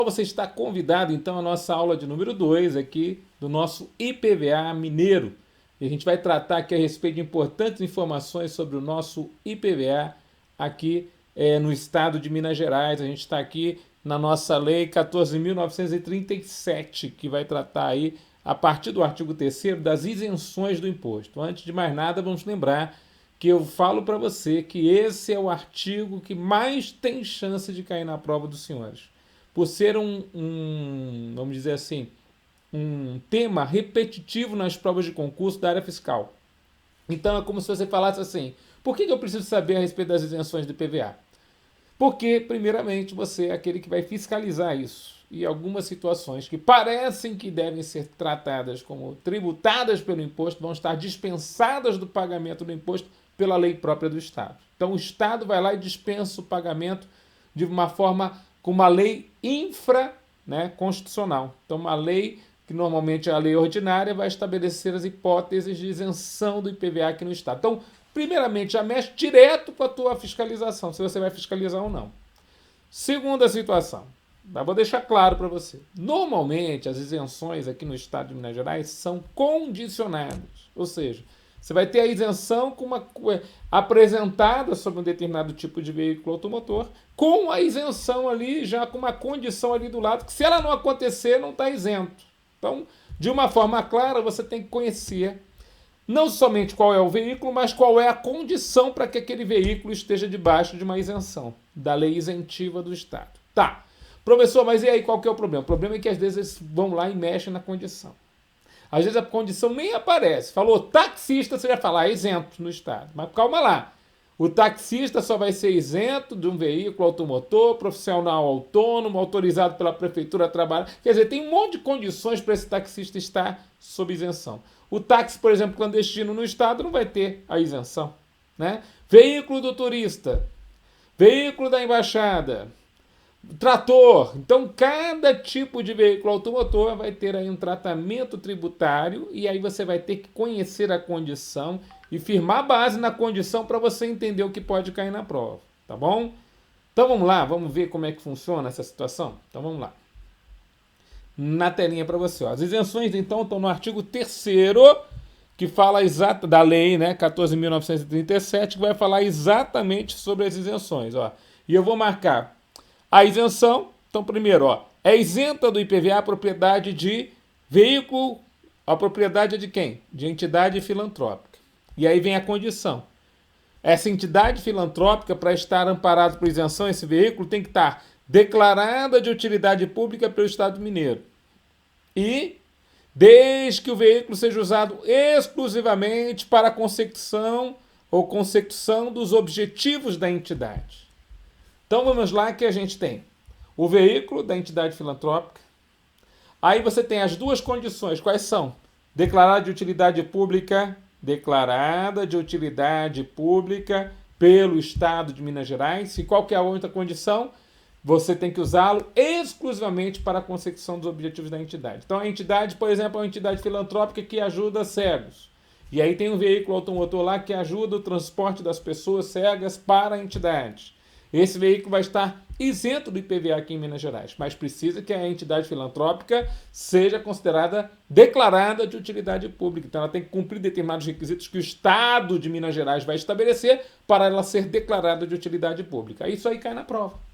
você está convidado então à nossa aula de número 2 aqui do nosso IPVA Mineiro. E a gente vai tratar aqui a respeito de importantes informações sobre o nosso IPVA aqui no estado de Minas Gerais. A gente está aqui na nossa lei 14.937, que vai tratar aí, a partir do artigo 3º, das isenções do imposto. Antes de mais nada, vamos lembrar que eu falo para você que esse é o artigo que mais tem chance de cair na prova dos senhores. Por ser vamos dizer assim, um tema repetitivo nas provas de concurso da área fiscal. Então é como se você falasse assim, por que eu preciso saber a respeito das isenções do IPVA? Porque, primeiramente, você é aquele que vai fiscalizar isso. E algumas situações que parecem que devem ser tratadas como tributadas pelo imposto vão estar dispensadas do pagamento do imposto pela lei própria do Estado. Então, o Estado vai lá e dispensa o pagamento de uma forma, com uma lei constitucional. Então, uma lei que normalmente é a lei ordinária, vai estabelecer as hipóteses de isenção do IPVA aqui no Estado. Então, primeiramente, já mexe direto com a tua fiscalização, se você vai fiscalizar ou não. Segunda situação, vou deixar claro para você. Normalmente, as isenções aqui no Estado de Minas Gerais são condicionadas, ou seja, você vai ter a isenção apresentada sobre um determinado tipo de veículo automotor, com a isenção ali, já com uma condição ali do lado, que se ela não acontecer, não está isento. Então, de uma forma clara, você tem que conhecer não somente qual é o veículo, mas qual é a condição para que aquele veículo esteja debaixo de uma isenção, da lei isentiva do Estado. Tá, professor, mas e aí qual que é o problema? O problema é que às vezes eles vão lá e mexem na condição. Às vezes a condição nem aparece. Falou taxista, você vai falar isento no Estado. Mas calma lá. O taxista só vai ser isento de um veículo automotor, profissional autônomo, autorizado pela prefeitura a trabalhar. Quer dizer, tem um monte de condições para esse taxista estar sob isenção. O táxi, por exemplo, clandestino no Estado não vai ter a isenção, né? Veículo do turista, veículo da embaixada, trator. Então, cada tipo de veículo automotor vai ter aí um tratamento tributário e aí você vai ter que conhecer a condição e firmar a base na condição para você entender o que pode cair na prova, tá bom? Então, vamos lá, vamos ver como é que funciona essa situação? Então, vamos lá. Na telinha para você, ó. As isenções, então, estão no artigo 3º, que fala da lei, né, 14.937, que vai falar exatamente sobre as isenções, ó. E eu vou marcar a isenção. Então, primeiro, ó, é isenta do IPVA a propriedade de veículo. A propriedade é de quem? De entidade filantrópica. E aí vem a condição. Essa entidade filantrópica, para estar amparada por isenção, esse veículo tem que estar declarada de utilidade pública pelo Estado mineiro. E desde que o veículo seja usado exclusivamente para a consecução dos objetivos da entidade. Então vamos lá que a gente tem o veículo da entidade filantrópica. Aí você tem as duas condições. Quais são? Declarada de utilidade pública pelo Estado de Minas Gerais. E qual que é a outra condição? Você tem que usá-lo exclusivamente para a consecução dos objetivos da entidade. Então a entidade, por exemplo, é uma entidade filantrópica que ajuda cegos. E aí tem um veículo automotor lá que ajuda o transporte das pessoas cegas para a entidade. Esse veículo vai estar isento do IPVA aqui em Minas Gerais, mas precisa que a entidade filantrópica seja considerada declarada de utilidade pública. Então ela tem que cumprir determinados requisitos que o Estado de Minas Gerais vai estabelecer para ela ser declarada de utilidade pública. Isso aí cai na prova.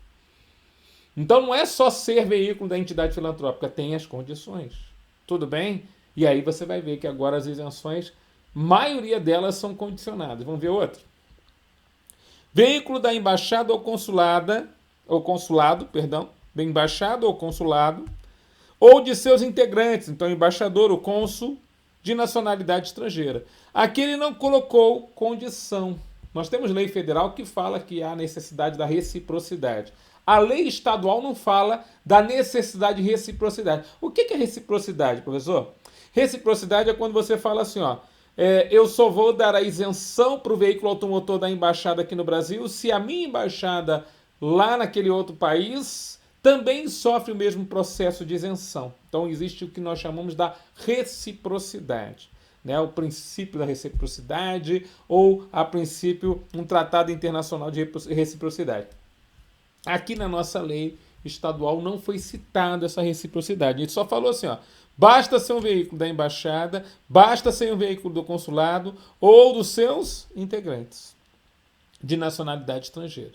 Então não é só ser veículo da entidade filantrópica, tem as condições. Tudo bem? E aí você vai ver que agora as isenções, maioria delas são condicionadas. Vamos ver outra? Veículo da embaixada ou consulado, da embaixada ou consulado, ou de seus integrantes, então embaixador ou cônsul de nacionalidade estrangeira. Aqui ele não colocou condição. Nós temos lei federal que fala que há necessidade da reciprocidade. A lei estadual não fala da necessidade de reciprocidade. O que é reciprocidade, professor? Reciprocidade é quando você fala assim, ó, eu só vou dar a isenção para o veículo automotor da embaixada aqui no Brasil se a minha embaixada lá naquele outro país também sofre o mesmo processo de isenção. Então existe o que nós chamamos da reciprocidade, né? O princípio da reciprocidade ou, a princípio, um tratado internacional de reciprocidade. Aqui na nossa lei estadual não foi citado essa reciprocidade. Ele só falou assim, ó, basta ser um veículo da embaixada, basta ser um veículo do consulado ou dos seus integrantes de nacionalidade estrangeira.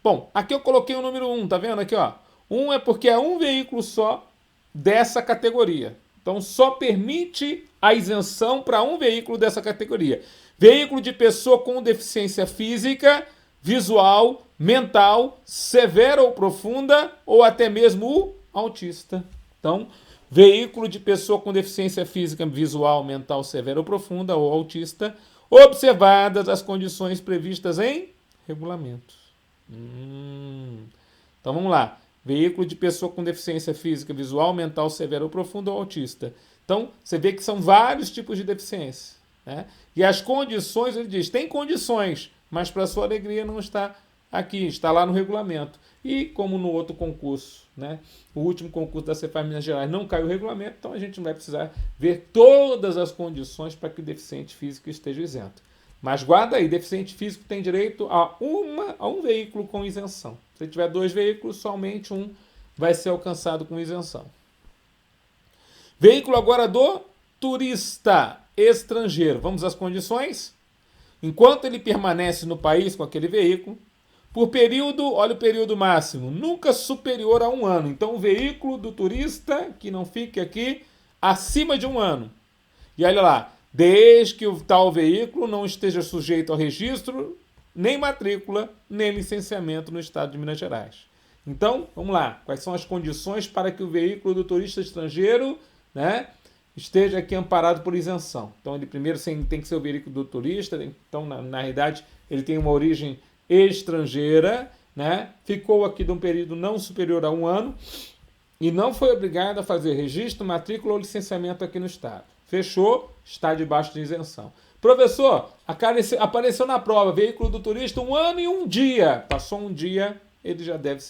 Bom, aqui eu coloquei o número 1, tá vendo aqui, ó? 1 é porque é um veículo só dessa categoria. Então, só permite a isenção para um veículo dessa categoria. Veículo de pessoa com deficiência física, visual, mental, severa ou profunda, ou até mesmo o autista. Então, veículo de pessoa com deficiência física, visual, mental, severa ou profunda, ou autista, observadas as condições previstas em regulamento. Então, vamos lá. Veículo de pessoa com deficiência física, visual, mental, severa ou profunda ou autista. Então, você vê que são vários tipos de deficiência, né? E as condições, ele diz, tem condições, mas para sua alegria não está aqui, está lá no regulamento. E como no outro concurso, né? O último concurso da Cefaz Minas Gerais não caiu o regulamento, então a gente não vai precisar ver todas as condições para que o deficiente físico esteja isento. Mas guarda aí, deficiente físico tem direito a um veículo com isenção. Se tiver 2 veículos, somente um vai ser alcançado com isenção. Veículo agora do turista estrangeiro. Vamos às condições? Enquanto ele permanece no país com aquele veículo, por período, olha o período máximo, nunca superior a 1 ano. Então, o veículo do turista que não fique aqui acima de 1 ano. E olha lá, desde que o tal veículo não esteja sujeito ao registro, nem matrícula, nem licenciamento no estado de Minas Gerais. Então, vamos lá. Quais são as condições para que o veículo do turista estrangeiro, né, esteja aqui amparado por isenção? Então, ele primeiro tem que ser o veículo do turista. Então, na realidade, ele tem uma origem estrangeira, né, ficou aqui de um período não superior a 1 ano e não foi obrigado a fazer registro, matrícula ou licenciamento aqui no estado. Fechou, está debaixo de isenção. Professor, apareceu na prova, veículo do turista 1 ano e 1 dia. Passou 1 dia, ele já deve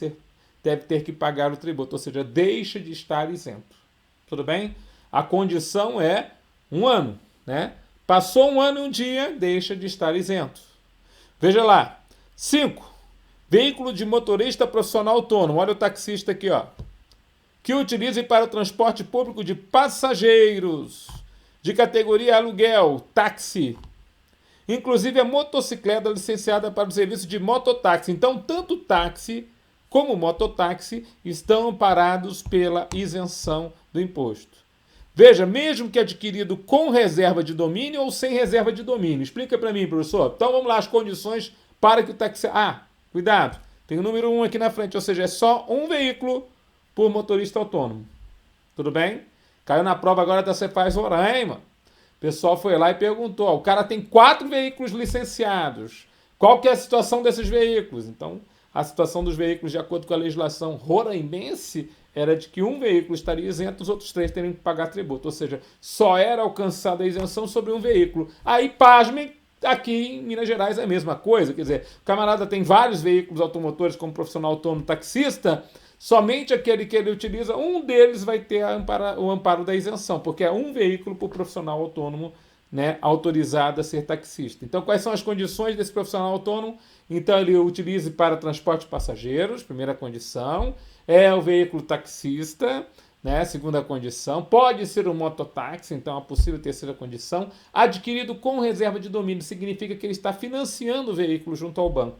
ter que pagar o tributo, ou seja, deixa de estar isento. Tudo bem? A condição é 1 ano, né? Passou 1 ano e 1 dia, deixa de estar isento. Veja lá. 5. Veículo de motorista profissional autônomo. Olha o taxista aqui, ó. Que utilize para o transporte público de passageiros de categoria aluguel, táxi. Inclusive a motocicleta licenciada para o serviço de mototáxi. Então, tanto táxi como mototáxi estão amparados pela isenção do imposto. Veja, mesmo que adquirido com reserva de domínio ou sem reserva de domínio. Explica para mim, professor. Então, vamos lá, as condições para que o táxi... cuidado, tem o número 1 aqui na frente, ou seja, é só um veículo por motorista autônomo. Tudo bem? Caiu na prova agora da Cefaz Roraima. O pessoal foi lá e perguntou, ó, o cara tem 4 veículos licenciados. Qual que é a situação desses veículos? Então, a situação dos veículos, de acordo com a legislação roraimense, era de que um veículo estaria isento, os outros 3 teriam que pagar tributo. Ou seja, só era alcançada a isenção sobre um veículo. Aí, pasmem, aqui em Minas Gerais é a mesma coisa. Quer dizer, o camarada tem vários veículos automotores como profissional autônomo taxista, somente aquele que ele utiliza, um deles vai ter o amparo da isenção, porque é um veículo por profissional autônomo, né, autorizado a ser taxista. Então, quais são as condições desse profissional autônomo? Então, ele utilize para transporte de passageiros, primeira condição, é o veículo taxista, né, segunda condição, pode ser um mototáxi, então a possível terceira condição, adquirido com reserva de domínio, significa que ele está financiando o veículo junto ao banco.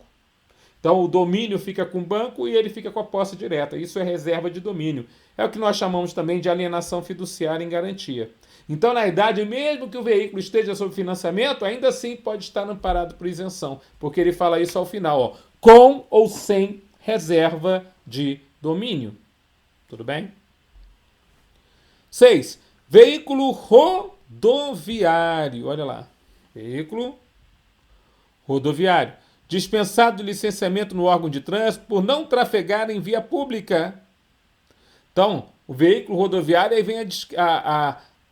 Então, o domínio fica com o banco e ele fica com a posse direta. Isso é reserva de domínio. É o que nós chamamos também de alienação fiduciária em garantia. Então, na verdade, mesmo que o veículo esteja sob financiamento, ainda assim pode estar amparado por isenção, porque ele fala isso ao final, ó, com ou sem reserva de domínio. Tudo bem? 6. Veículo rodoviário. Olha lá. Veículo rodoviário. Dispensado de licenciamento no órgão de trânsito por não trafegar em via pública. Então, o veículo rodoviário, aí vem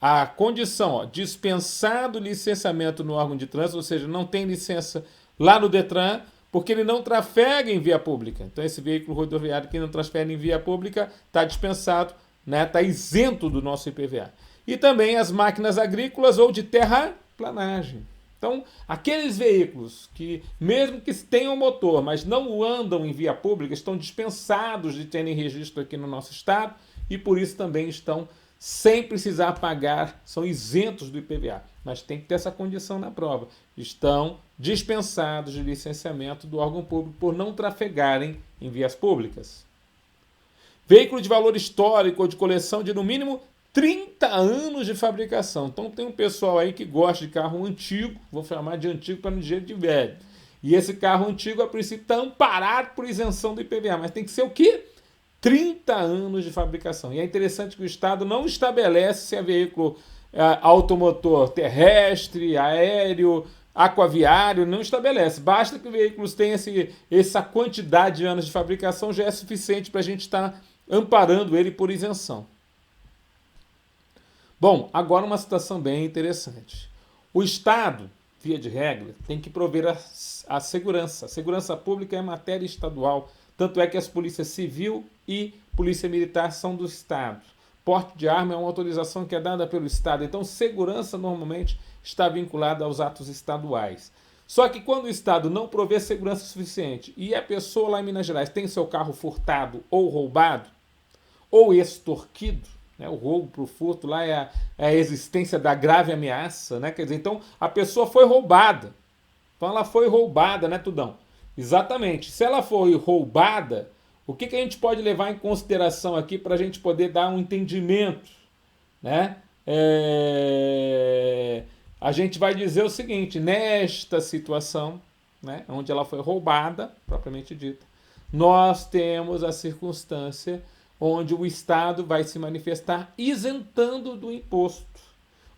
a condição, ó, dispensado licenciamento no órgão de trânsito, ou seja, não tem licença lá no Detran, porque ele não trafega em via pública. Então, esse veículo rodoviário que não trafega em via pública está dispensado, né, está isento do nosso IPVA. E também as máquinas agrícolas ou de terraplanagem. Então, aqueles veículos que, mesmo que tenham motor, mas não andam em via pública, estão dispensados de terem registro aqui no nosso estado e por isso também estão sem precisar pagar, são isentos do IPVA. Mas tem que ter essa condição na prova. Estão dispensados de licenciamento do órgão público por não trafegarem em vias públicas. Veículo de valor histórico ou de coleção de no mínimo 30 anos de fabricação. Então tem um pessoal aí que gosta de carro antigo, vou chamar de antigo para não dizer de velho. E esse carro antigo, a princípio, está amparado por isenção do IPVA, mas tem que ser o quê? 30 anos de fabricação. E é interessante que o Estado não estabelece se é veículo automotor terrestre, aéreo, aquaviário, não estabelece. Basta que o veículo tenha essa quantidade de anos de fabricação, já é suficiente para a gente estar amparando ele por isenção. Bom, agora uma situação bem interessante. O Estado, via de regra, tem que prover a segurança. A segurança pública é matéria estadual, tanto é que as polícias civil e polícia militar são do Estado. Porte de arma é uma autorização que é dada pelo Estado, então segurança normalmente está vinculada aos atos estaduais. Só que quando o Estado não provê segurança suficiente e a pessoa lá em Minas Gerais tem seu carro furtado ou roubado, ou extorquido, né, o roubo para o furto lá é a existência da grave ameaça, né? Quer dizer, então a pessoa foi roubada. Então ela foi roubada, né, Tudão? Exatamente. Se ela foi roubada, o que a gente pode levar em consideração aqui para a gente poder dar um entendimento, né? A gente vai dizer o seguinte: nesta situação, né, onde ela foi roubada, propriamente dita, nós temos a circunstância onde o Estado vai se manifestar isentando do imposto.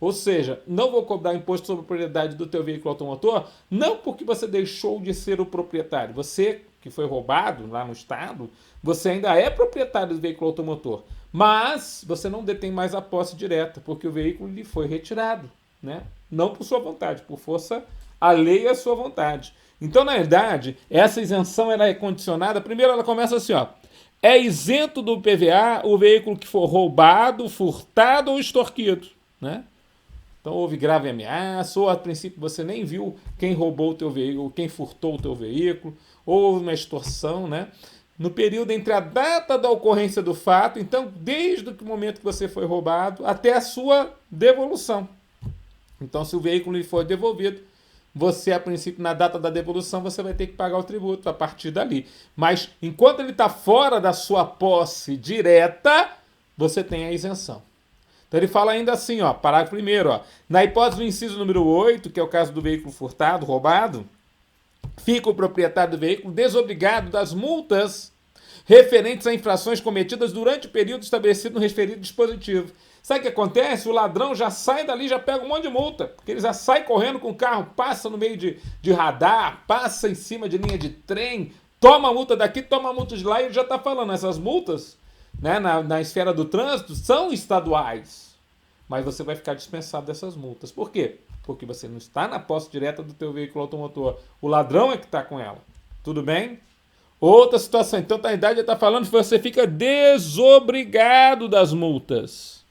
Ou seja, não vou cobrar imposto sobre a propriedade do teu veículo automotor, não porque você deixou de ser o proprietário. Você que foi roubado lá no Estado, você ainda é proprietário do veículo automotor, mas você não detém mais a posse direta, porque o veículo lhe foi retirado, né? Não por sua vontade, por força alheia à sua vontade. Então, na verdade, essa isenção ela é condicionada. Primeiro, ela começa assim, ó. É isento do IPVA o veículo que for roubado, furtado ou extorquido, né? Então houve grave ameaça, ou a princípio você nem viu quem roubou o teu veículo, quem furtou o teu veículo, ou houve uma extorsão, né? No período entre a data da ocorrência do fato, então desde o momento que você foi roubado até a sua devolução. Então se o veículo lhe for devolvido, você, a princípio, na data da devolução, você vai ter que pagar o tributo a partir dali. Mas, enquanto ele está fora da sua posse direta, você tem a isenção. Então, ele fala ainda assim, ó, parágrafo 1º, ó, na hipótese do inciso número 8, que é o caso do veículo furtado, roubado, fica o proprietário do veículo desobrigado das multas referentes a infrações cometidas durante o período estabelecido no referido dispositivo. Sabe o que acontece? O ladrão já sai dali, já pega um monte de multa, porque ele já sai correndo com o carro, passa no meio de radar, passa em cima de linha de trem, toma multa daqui, toma multa de lá, e ele já está falando, essas multas, né, na esfera do trânsito são estaduais, mas você vai ficar dispensado dessas multas. Por quê? Porque você não está na posse direta do teu veículo automotor, o ladrão é que está com ela. Tudo bem? Outra situação, então a idade está falando que você fica desobrigado das multas.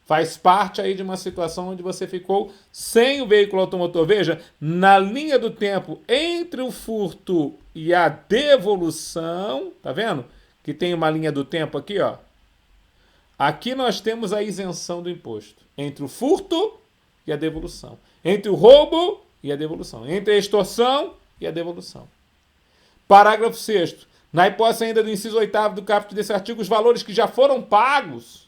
Faz parte aí de uma situação onde você ficou sem o veículo automotor. Veja, na linha do tempo entre o furto e a devolução, tá vendo? Que tem uma linha do tempo aqui, ó. Aqui nós temos a isenção do imposto. Entre o furto e a devolução. Entre o roubo e a devolução. Entre a extorsão e a devolução. Parágrafo 6º. Na hipótese ainda do inciso 8º do caput desse artigo, os valores que já foram pagos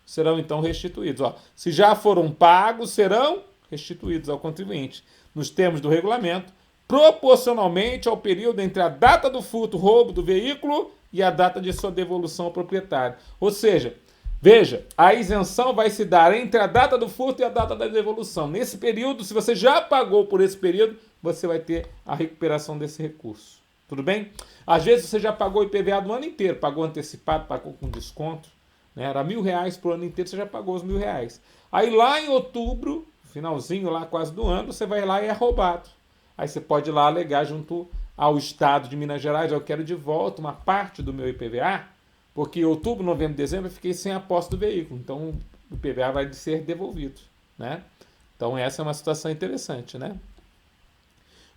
serão então restituídos. Ó, se já foram pagos, serão restituídos ao contribuinte, nos termos do regulamento, proporcionalmente ao período entre a data do furto, roubo do veículo e a data de sua devolução ao proprietário. Ou seja, veja, a isenção vai se dar entre a data do furto e a data da devolução. Nesse período, se você já pagou por esse período, você vai ter a recuperação desse recurso. Tudo bem? Às vezes você já pagou o IPVA do ano inteiro, pagou antecipado, pagou com desconto. Né? Era R$1.000 por ano inteiro, você já pagou os R$1.000. Aí lá em outubro, finalzinho lá quase do ano, você vai lá e é roubado. Aí você pode ir lá alegar junto ao Estado de Minas Gerais, eu quero de volta uma parte do meu IPVA, porque em outubro, novembro, dezembro eu fiquei sem a posse do veículo. Então o IPVA vai ser devolvido. Né? Então essa é uma situação interessante, né?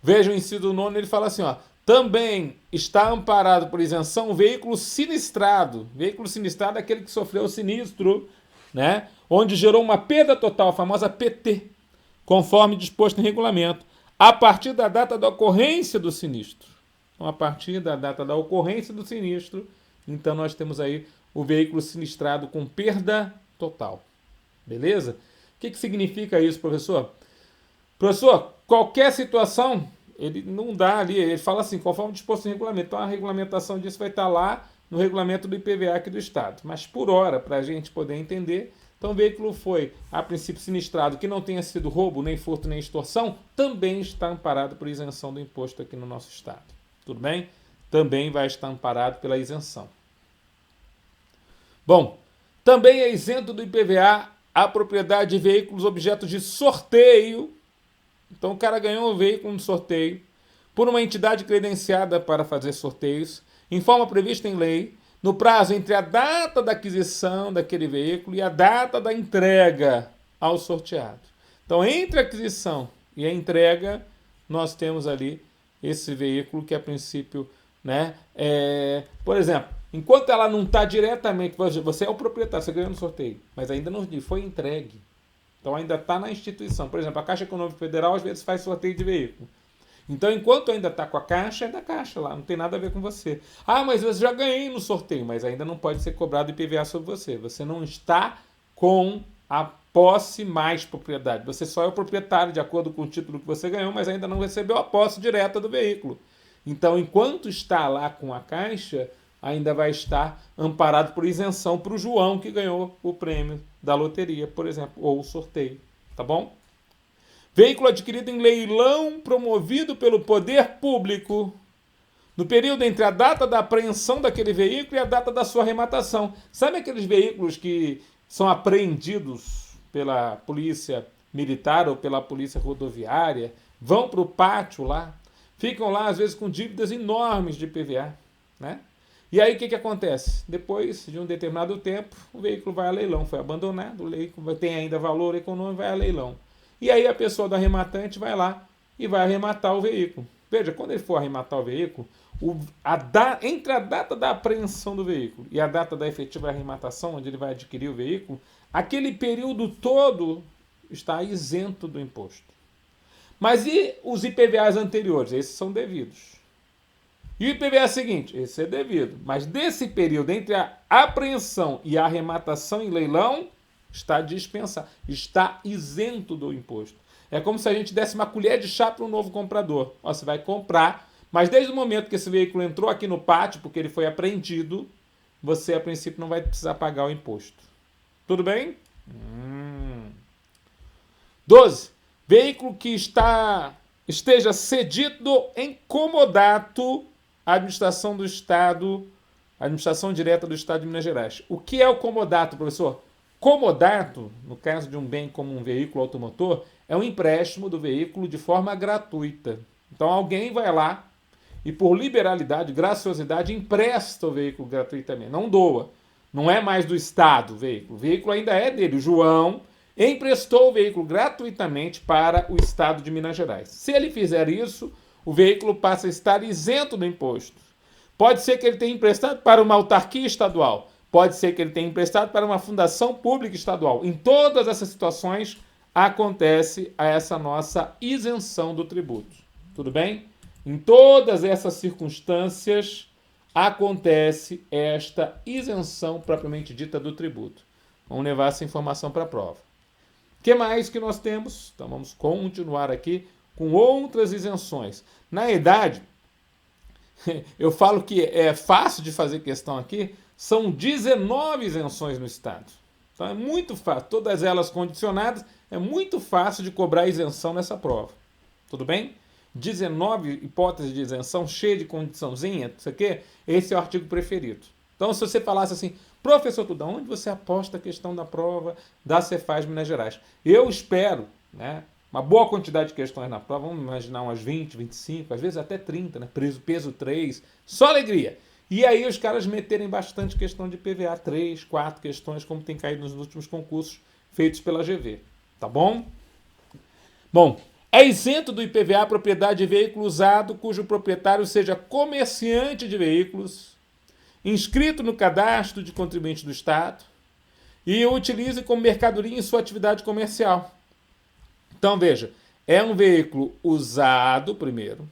Veja o inciso 9, ele fala assim, ó, também está amparado por isenção o veículo sinistrado. Veículo sinistrado é aquele que sofreu o sinistro, né? Onde gerou uma perda total, a famosa PT, conforme disposto em regulamento, a partir da data da ocorrência do sinistro. Então, a partir da data da ocorrência do sinistro, então nós temos aí o veículo sinistrado com perda total. Beleza? O que significa isso, professor? Professor, qualquer situação, ele não dá ali, ele fala assim, conforme disposto em regulamento. Então a regulamentação disso vai estar lá no regulamento do IPVA aqui do Estado. Mas por hora, para a gente poder entender, então o veículo foi, a princípio, sinistrado, que não tenha sido roubo, nem furto, nem extorsão, também está amparado por isenção do imposto aqui no nosso Estado. Tudo bem? Também vai estar amparado pela isenção. Bom, também é isento do IPVA a propriedade de veículos objeto de sorteio. Então o cara ganhou um veículo no sorteio por uma entidade credenciada para fazer sorteios, em forma prevista em lei, no prazo entre a data da aquisição daquele veículo e a data da entrega ao sorteado. Então, entre a aquisição e a entrega, nós temos ali esse veículo que, a princípio, né, por exemplo, enquanto ela não está diretamente, você é o proprietário, você ganhou no sorteio, mas ainda não foi entregue. Então ainda está na instituição. Por exemplo, a Caixa Econômica Federal às vezes faz sorteio de veículo. Então, enquanto ainda está com a Caixa, é da Caixa lá, não tem nada a ver com você. Ah, mas eu já ganhei no sorteio, mas ainda não pode ser cobrado IPVA sobre você. Você não está com a posse mais propriedade. Você só é o proprietário de acordo com o título que você ganhou, mas ainda não recebeu a posse direta do veículo. Então, enquanto está lá com a Caixa, ainda vai estar amparado por isenção para o João que ganhou o prêmio da loteria, por exemplo, ou o sorteio, tá bom? Veículo adquirido em leilão promovido pelo poder público no período entre a data da apreensão daquele veículo e a data da sua arrematação. Sabe aqueles veículos que são apreendidos pela polícia militar ou pela polícia rodoviária, vão para o pátio lá, ficam lá às vezes com dívidas enormes de IPVA, né? E aí o que acontece? Depois de um determinado tempo, o veículo vai a leilão, foi abandonado, o veículo tem ainda valor econômico, vai a leilão. E aí a pessoa do arrematante vai lá e vai arrematar o veículo. Veja, quando ele for arrematar o veículo, entre a data da apreensão do veículo e a data da efetiva arrematação, onde ele vai adquirir o veículo, aquele período todo está isento do imposto. Mas e os IPVAs anteriores? Esses são devidos. E o IPVA seguinte? Esse é devido. Mas desse período entre a apreensão e a arrematação em leilão, está dispensado, está isento do imposto. É como se a gente desse uma colher de chá para um novo comprador. Ó, você vai comprar, mas desde o momento que esse veículo entrou aqui no pátio, porque ele foi apreendido, você a princípio não vai precisar pagar o imposto. Tudo bem? 12. Veículo que esteja cedido em comodato à administração do Estado, administração direta do Estado de Minas Gerais. O que é o comodato, professor? Comodato, no caso de um bem como um veículo automotor, é um empréstimo do veículo de forma gratuita. Então alguém vai lá e por liberalidade, graciosidade, empresta o veículo gratuitamente. Não doa. Não é mais do Estado o veículo. O veículo ainda é dele. O João emprestou o veículo gratuitamente para o Estado de Minas Gerais. Se ele fizer isso, o veículo passa a estar isento do imposto. Pode ser que ele tenha emprestado para uma autarquia estadual. Pode ser que ele tenha emprestado para uma fundação pública estadual. Em todas essas situações, acontece essa nossa isenção do tributo. Tudo bem? Em todas essas circunstâncias, acontece esta isenção propriamente dita do tributo. Vamos levar essa informação para a prova. O que mais que nós temos? Então, vamos continuar aqui com outras isenções. Na verdade, eu falo que é fácil de fazer questão aqui, são 19 isenções no Estado. Então é muito fácil, todas elas condicionadas, é muito fácil de cobrar isenção nessa prova. Tudo bem? 19 hipóteses de isenção, cheia de condiçãozinha, isso aqui, esse é o artigo preferido. Então se você falasse assim, professor Tudo, onde você aposta a questão da prova da Cefaz Minas Gerais? Eu espero, né, uma boa quantidade de questões na prova, vamos imaginar umas 20, 25, às vezes até 30, né? Peso 3, só alegria. E aí os caras meterem bastante questão de PVA, 3, 4 questões, como tem caído nos últimos concursos feitos pela GV. Tá bom? Bom, É isento do IPVA a propriedade de veículo usado cujo proprietário seja comerciante de veículos, inscrito no cadastro de contribuinte do Estado e o utilize como mercadoria em sua atividade comercial. Então, veja, é um veículo usado primeiro.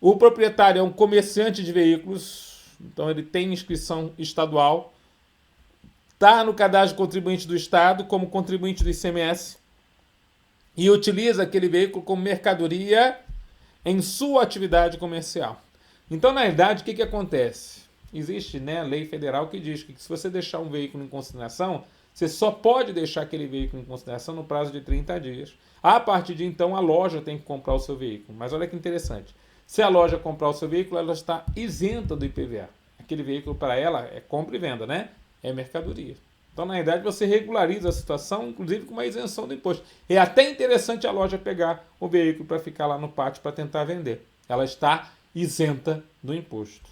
O proprietário é um comerciante de veículos, então ele tem inscrição estadual, está no cadastro de contribuinte do Estado como contribuinte do ICMS e utiliza aquele veículo como mercadoria em sua atividade comercial. Então, na verdade, o que acontece? Existe, né, lei federal que diz que se você deixar um veículo em consideração, você só pode deixar aquele veículo em consideração no prazo de 30 dias. A partir de então, a loja tem que comprar o seu veículo. Mas olha que interessante. Se a loja comprar o seu veículo, ela está isenta do IPVA. Aquele veículo, para ela, é compra e venda, né? É mercadoria. Então, na verdade, você regulariza a situação, inclusive com uma isenção do imposto. É até interessante a loja pegar o veículo para ficar lá no pátio para tentar vender. Ela está isenta do imposto.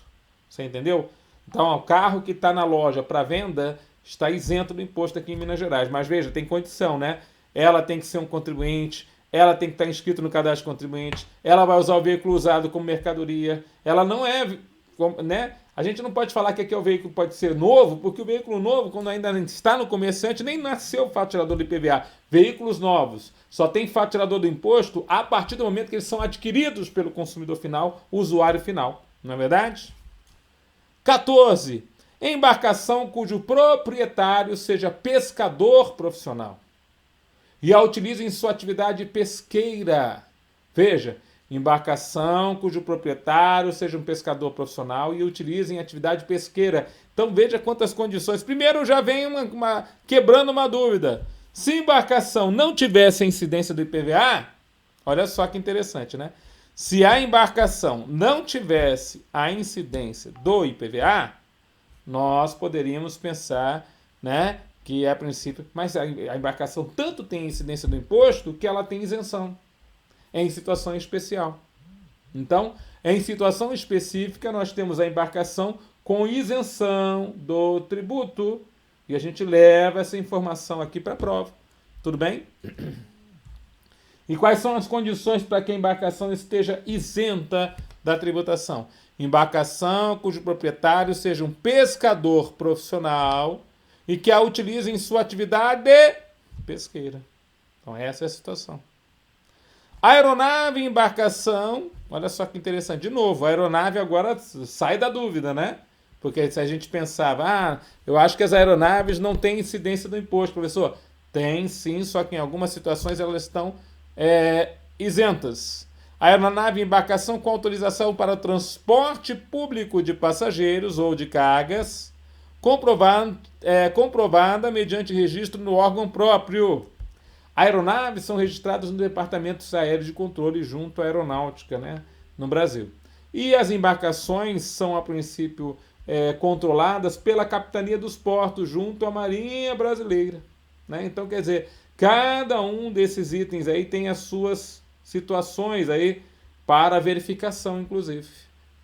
Você entendeu? Então, o carro que está na loja para venda está isento do imposto aqui em Minas Gerais. Mas veja, tem condição, né? Ela tem que ser um contribuinte, ela tem que estar inscrita no cadastro de contribuinte, ela vai usar o veículo usado como mercadoria, ela não é, né? A gente não pode falar que aqui é o veículo pode ser novo, porque o veículo novo, quando ainda está no comerciante, nem nasceu o fato tirador do IPVA. Veículos novos só tem fato tirador do imposto a partir do momento que eles são adquiridos pelo consumidor final, usuário final. Não é verdade? 14. Embarcação cujo proprietário seja pescador profissional e a utilize em sua atividade pesqueira. Veja, embarcação cujo proprietário seja um pescador profissional e utilize em atividade pesqueira. Então veja quantas condições. Primeiro já vem quebrando uma dúvida. Se a embarcação não tivesse a incidência do IPVA, olha só que interessante, né? Se a embarcação não tivesse a incidência do IPVA, nós poderíamos pensar, né, que a princípio, mas a embarcação tanto tem incidência do imposto que ela tem isenção em situação especial. Então, em situação específica, nós temos a embarcação com isenção do tributo e a gente leva essa informação aqui para a prova. Tudo bem? E quais são as condições para que a embarcação esteja isenta da tributação? Embarcação cujo proprietário seja um pescador profissional e que a utilize em sua atividade pesqueira. Então, essa é a situação. Aeronave e embarcação, olha só que interessante. De novo, a aeronave agora sai da dúvida, né? Porque se a gente pensava, eu acho que as aeronaves não têm incidência do imposto, professor. Tem sim, só que em algumas situações elas estão isentas. Aeronave e embarcação com autorização para o transporte público de passageiros ou de cargas, comprovada mediante registro no órgão próprio. Aeronaves são registradas no Departamento Aéreo de Controle junto à Aeronáutica, né, no Brasil. E as embarcações são, a princípio, controladas pela Capitania dos Portos junto à Marinha Brasileira. Né? Então, quer dizer, cada um desses itens aí tem as suas situações aí para verificação, inclusive.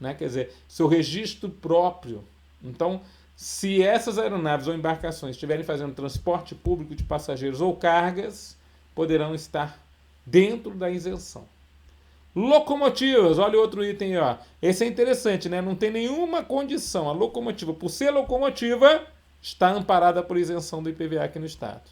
Né? Quer dizer, seu registro próprio. Então, se essas aeronaves ou embarcações estiverem fazendo transporte público de passageiros ou cargas, poderão estar dentro da isenção. Locomotivas, olha outro item, ó. Esse é interessante, né? Não tem nenhuma condição. A locomotiva, por ser locomotiva, está amparada por isenção do IPVA aqui no Estado.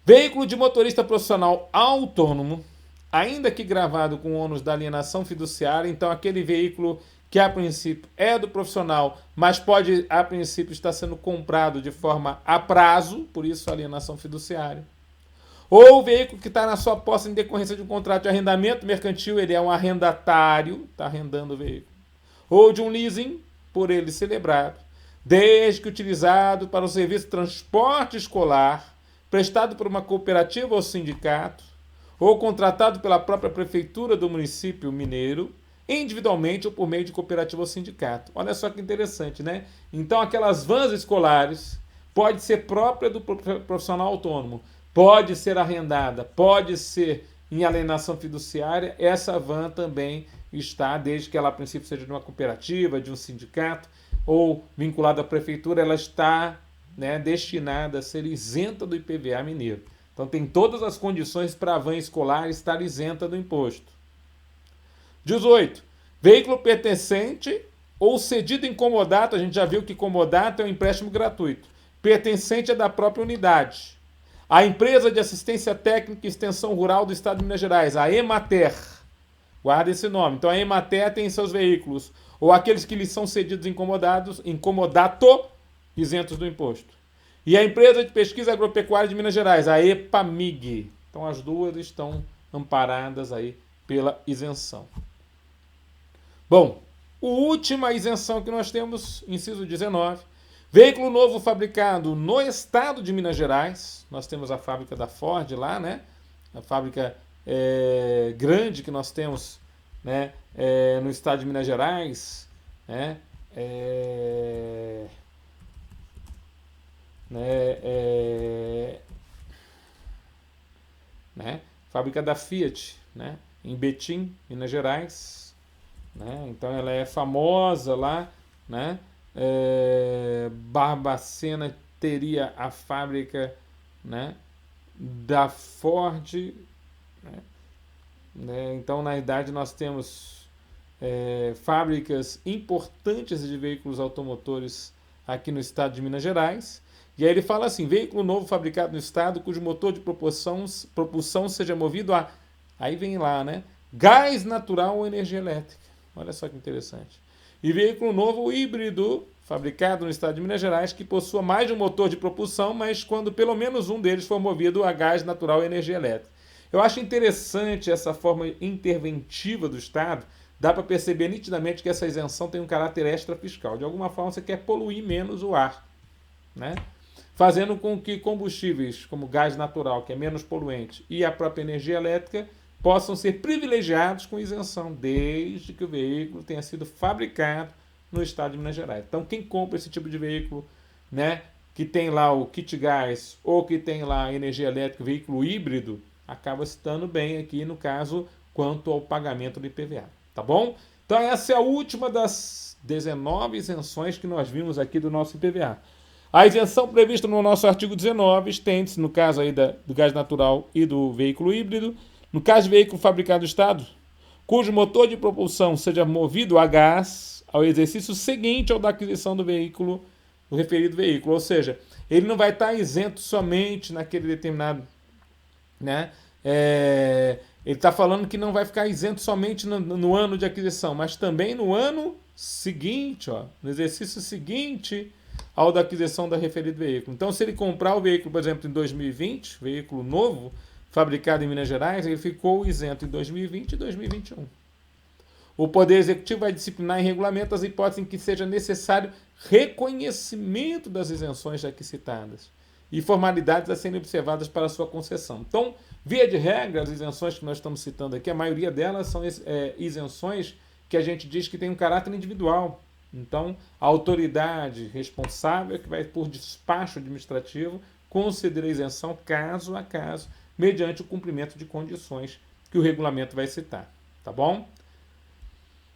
Veículo de motorista profissional autônomo, ainda que gravado com ônus da alienação fiduciária, então aquele veículo que a princípio é do profissional, mas pode a princípio estar sendo comprado de forma a prazo, por isso a alienação fiduciária. Ou o veículo que está na sua posse em decorrência de um contrato de arrendamento mercantil, ele é um arrendatário, está arrendando o veículo. Ou de um leasing, por ele celebrado, desde que utilizado para o serviço de transporte escolar, prestado por uma cooperativa ou sindicato, ou contratado pela própria prefeitura do município mineiro, individualmente ou por meio de cooperativa ou sindicato. Olha só que interessante, né? Então, aquelas vans escolares pode ser própria do profissional autônomo, pode ser arrendada, pode ser em alienação fiduciária, essa van também está, desde que ela a princípio seja de uma cooperativa, de um sindicato ou vinculada à prefeitura, ela está, né, destinada a ser isenta do IPVA mineiro. Então tem todas as condições para a van escolar estar isenta do imposto. 18. Veículo pertencente ou cedido em comodato, a gente já viu que comodato é um empréstimo gratuito. Pertencente é da própria unidade. A empresa de assistência técnica e extensão rural do Estado de Minas Gerais, a Emater. Guarda esse nome. Então a Emater tem seus veículos, ou aqueles que lhes são cedidos em comodato, isentos do imposto. E a empresa de pesquisa agropecuária de Minas Gerais, a EPAMIG. Então as duas estão amparadas aí pela isenção. Bom, a última isenção que nós temos, inciso 19, veículo novo fabricado no estado de Minas Gerais. Nós temos a fábrica da Ford lá, né? A fábrica grande que nós temos, né? No estado de Minas Gerais, né? Fábrica da Fiat, né? Em Betim, Minas Gerais. Né? Então ela é famosa lá, né? Barbacena teria a fábrica, né, da Ford, né? Então na verdade nós temos fábricas importantes de veículos automotores aqui no estado de Minas Gerais. E aí ele fala assim: veículo novo fabricado no estado cujo motor de propulsão seja movido a, aí vem lá, né, gás natural ou energia elétrica. Olha só que interessante. E veículo novo híbrido, fabricado no estado de Minas Gerais, que possua mais de um motor de propulsão, mas quando pelo menos um deles for movido a gás natural e energia elétrica. Eu acho interessante essa forma interventiva do Estado. Dá para perceber nitidamente que essa isenção tem um caráter extrafiscal. De alguma forma você quer poluir menos o ar, né? Fazendo com que combustíveis como gás natural, que é menos poluente, e a própria energia elétrica possam ser privilegiados com isenção, desde que o veículo tenha sido fabricado no estado de Minas Gerais. Então, quem compra esse tipo de veículo, né, que tem lá o kit gás ou que tem lá a energia elétrica, veículo híbrido, acaba se dando bem aqui, no caso, quanto ao pagamento do IPVA. Tá bom? Então, essa é a última das 19 isenções que nós vimos aqui do nosso IPVA. A isenção prevista no nosso artigo 19 estende-se, no caso aí do gás natural e do veículo híbrido. No caso de veículo fabricado no estado, cujo motor de propulsão seja movido a gás, ao exercício seguinte ao da aquisição do veículo, do referido veículo. Ou seja, ele não vai estar isento somente naquele determinado, né? Ele está falando que não vai ficar isento somente no ano de aquisição, mas também no ano seguinte, ó, no exercício seguinte ao da aquisição do referido veículo. Então, se ele comprar o veículo, por exemplo, em 2020, veículo novo, fabricado em Minas Gerais, ele ficou isento em 2020 e 2021. O Poder Executivo vai disciplinar em regulamento as hipóteses em que seja necessário reconhecimento das isenções aqui citadas e formalidades a serem observadas para sua concessão. Então, via de regra, as isenções que nós estamos citando aqui, a maioria delas são isenções que a gente diz que tem um caráter individual. Então, a autoridade responsável que vai, por despacho administrativo, conceder a isenção caso a caso, mediante o cumprimento de condições que o regulamento vai citar. Tá bom?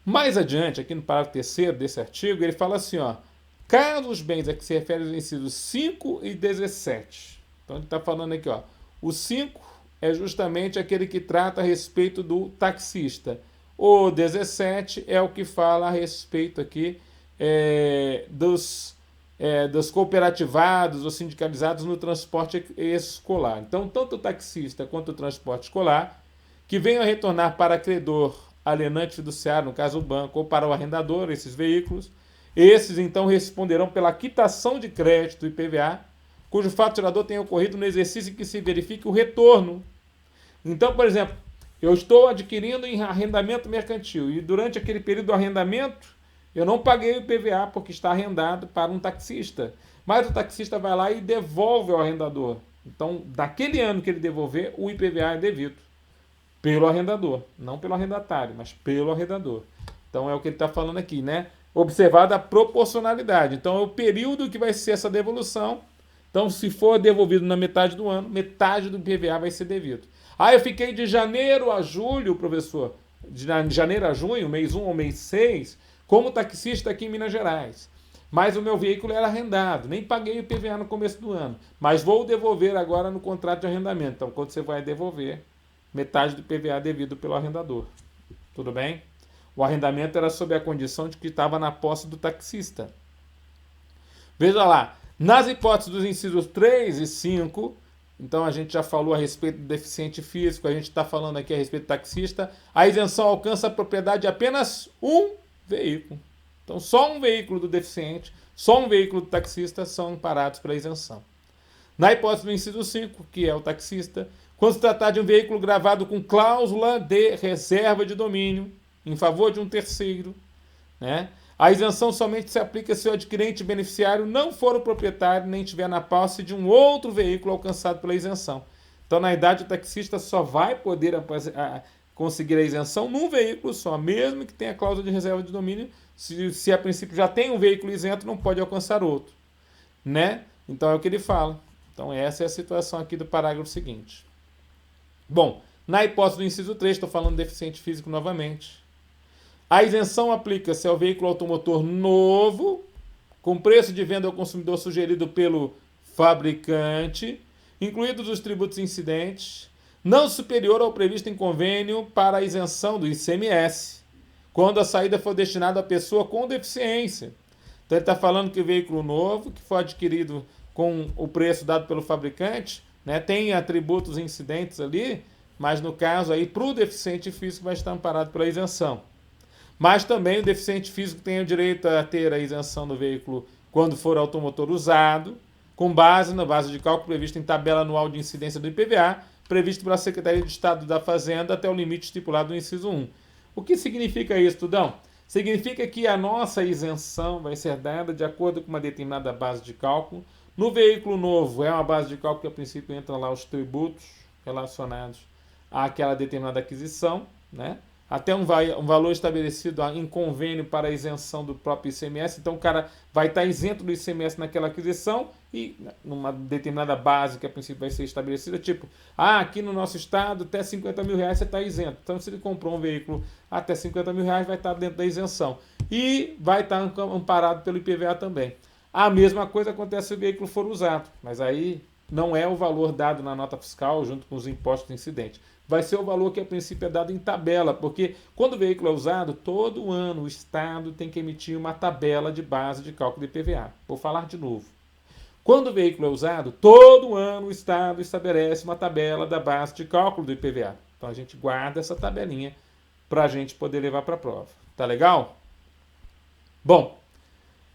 Mais adiante, aqui no parágrafo 3º desse artigo, ele fala assim, ó, caso os bens a que se refere os incisos 5 e 17. Então, ele está falando aqui, ó, o 5 é justamente aquele que trata a respeito do taxista. O 17 é o que fala a respeito aqui dos cooperativados ou sindicalizados no transporte escolar. Então, tanto o taxista quanto o transporte escolar, que venham a retornar para credor alienante fiduciário, no caso o banco, ou para o arrendador, esses veículos, esses então responderão pela quitação de crédito IPVA, cujo fato gerador tenha ocorrido no exercício em que se verifique o retorno. Então, por exemplo, eu estou adquirindo em arrendamento mercantil e durante aquele período do arrendamento eu não paguei o IPVA porque está arrendado para um taxista. Mas o taxista vai lá e devolve ao arrendador. Então, daquele ano que ele devolver, o IPVA é devido pelo arrendador. Não pelo arrendatário, mas pelo arrendador. Então, é o que ele está falando aqui, né? Observada a proporcionalidade. Então, é o período que vai ser essa devolução. Então, se for devolvido na metade do ano, metade do IPVA vai ser devido. Eu fiquei de janeiro a julho, professor, de janeiro a junho, mês 1 ou mês 6, como taxista aqui em Minas Gerais. mas o meu veículo era arrendado, nem paguei o IPVA no começo do ano, mas vou devolver agora no contrato de arrendamento. Então, quando você vai devolver, metade do IPVA devido pelo arrendador. Tudo bem? O arrendamento era sob a condição de que estava na posse do taxista. Veja lá, nas hipóteses dos incisos 3 e 5, então a gente já falou a respeito do deficiente físico, a gente está falando aqui a respeito do taxista, a isenção alcança a propriedade de apenas um veículo. Então só um veículo do deficiente, só um veículo do taxista são amparados pela isenção. Na hipótese do inciso 5, que é o taxista, quando se tratar de um veículo gravado com cláusula de reserva de domínio em favor de um terceiro, né? A isenção somente se aplica se o adquirente beneficiário não for o proprietário nem tiver na posse de um outro veículo alcançado pela isenção. Então, na idade, o taxista só vai poder conseguir a isenção num veículo só, mesmo que tenha cláusula de reserva de domínio. Se a princípio já tem um veículo isento, não pode alcançar outro, né? Então, é o que ele fala. Então, essa é a situação aqui do parágrafo seguinte. Bom, na hipótese do inciso 3, estou falando de deficiente físico novamente. A isenção aplica-se ao veículo automotor novo, com preço de venda ao consumidor sugerido pelo fabricante, incluídos os tributos incidentes, não superior ao previsto em convênio para a isenção do ICMS, quando a saída for destinada à pessoa com deficiência. Então ele está falando que o veículo novo, que foi adquirido com o preço dado pelo fabricante, né, tem atributos incidentes ali, mas no caso aí, para o deficiente físico vai estar amparado pela isenção. Mas também o deficiente físico tem o direito a ter a isenção do veículo quando for automotor usado, com base na base de cálculo prevista em tabela anual de incidência do IPVA, previsto pela Secretaria de Estado da Fazenda até o limite estipulado no inciso 1. O que significa isso, Tudão? Significa que a nossa isenção vai ser dada de acordo com uma determinada base de cálculo. No veículo novo, é uma base de cálculo que a princípio entram lá os tributos relacionados àquela determinada aquisição, né? Até um valor estabelecido em convênio para a isenção do próprio ICMS. Então, o cara vai estar isento do ICMS naquela aquisição e numa determinada base que a princípio vai ser estabelecida, tipo, aqui no nosso estado, até 50 mil reais você está isento. Então, se ele comprou um veículo até 50 mil reais, vai estar dentro da isenção. E vai estar amparado pelo IPVA também. A mesma coisa acontece se o veículo for usado, mas aí não é o valor dado na nota fiscal junto com os impostos incidentes. Vai ser o valor que a princípio é dado em tabela, porque quando o veículo é usado, todo ano o Estado tem que emitir uma tabela de base de cálculo de IPVA. Vou falar de novo. Quando o veículo é usado, todo ano o Estado estabelece uma tabela da base de cálculo do IPVA. Então a gente guarda essa tabelinha para a gente poder levar para a prova. Tá legal? Bom,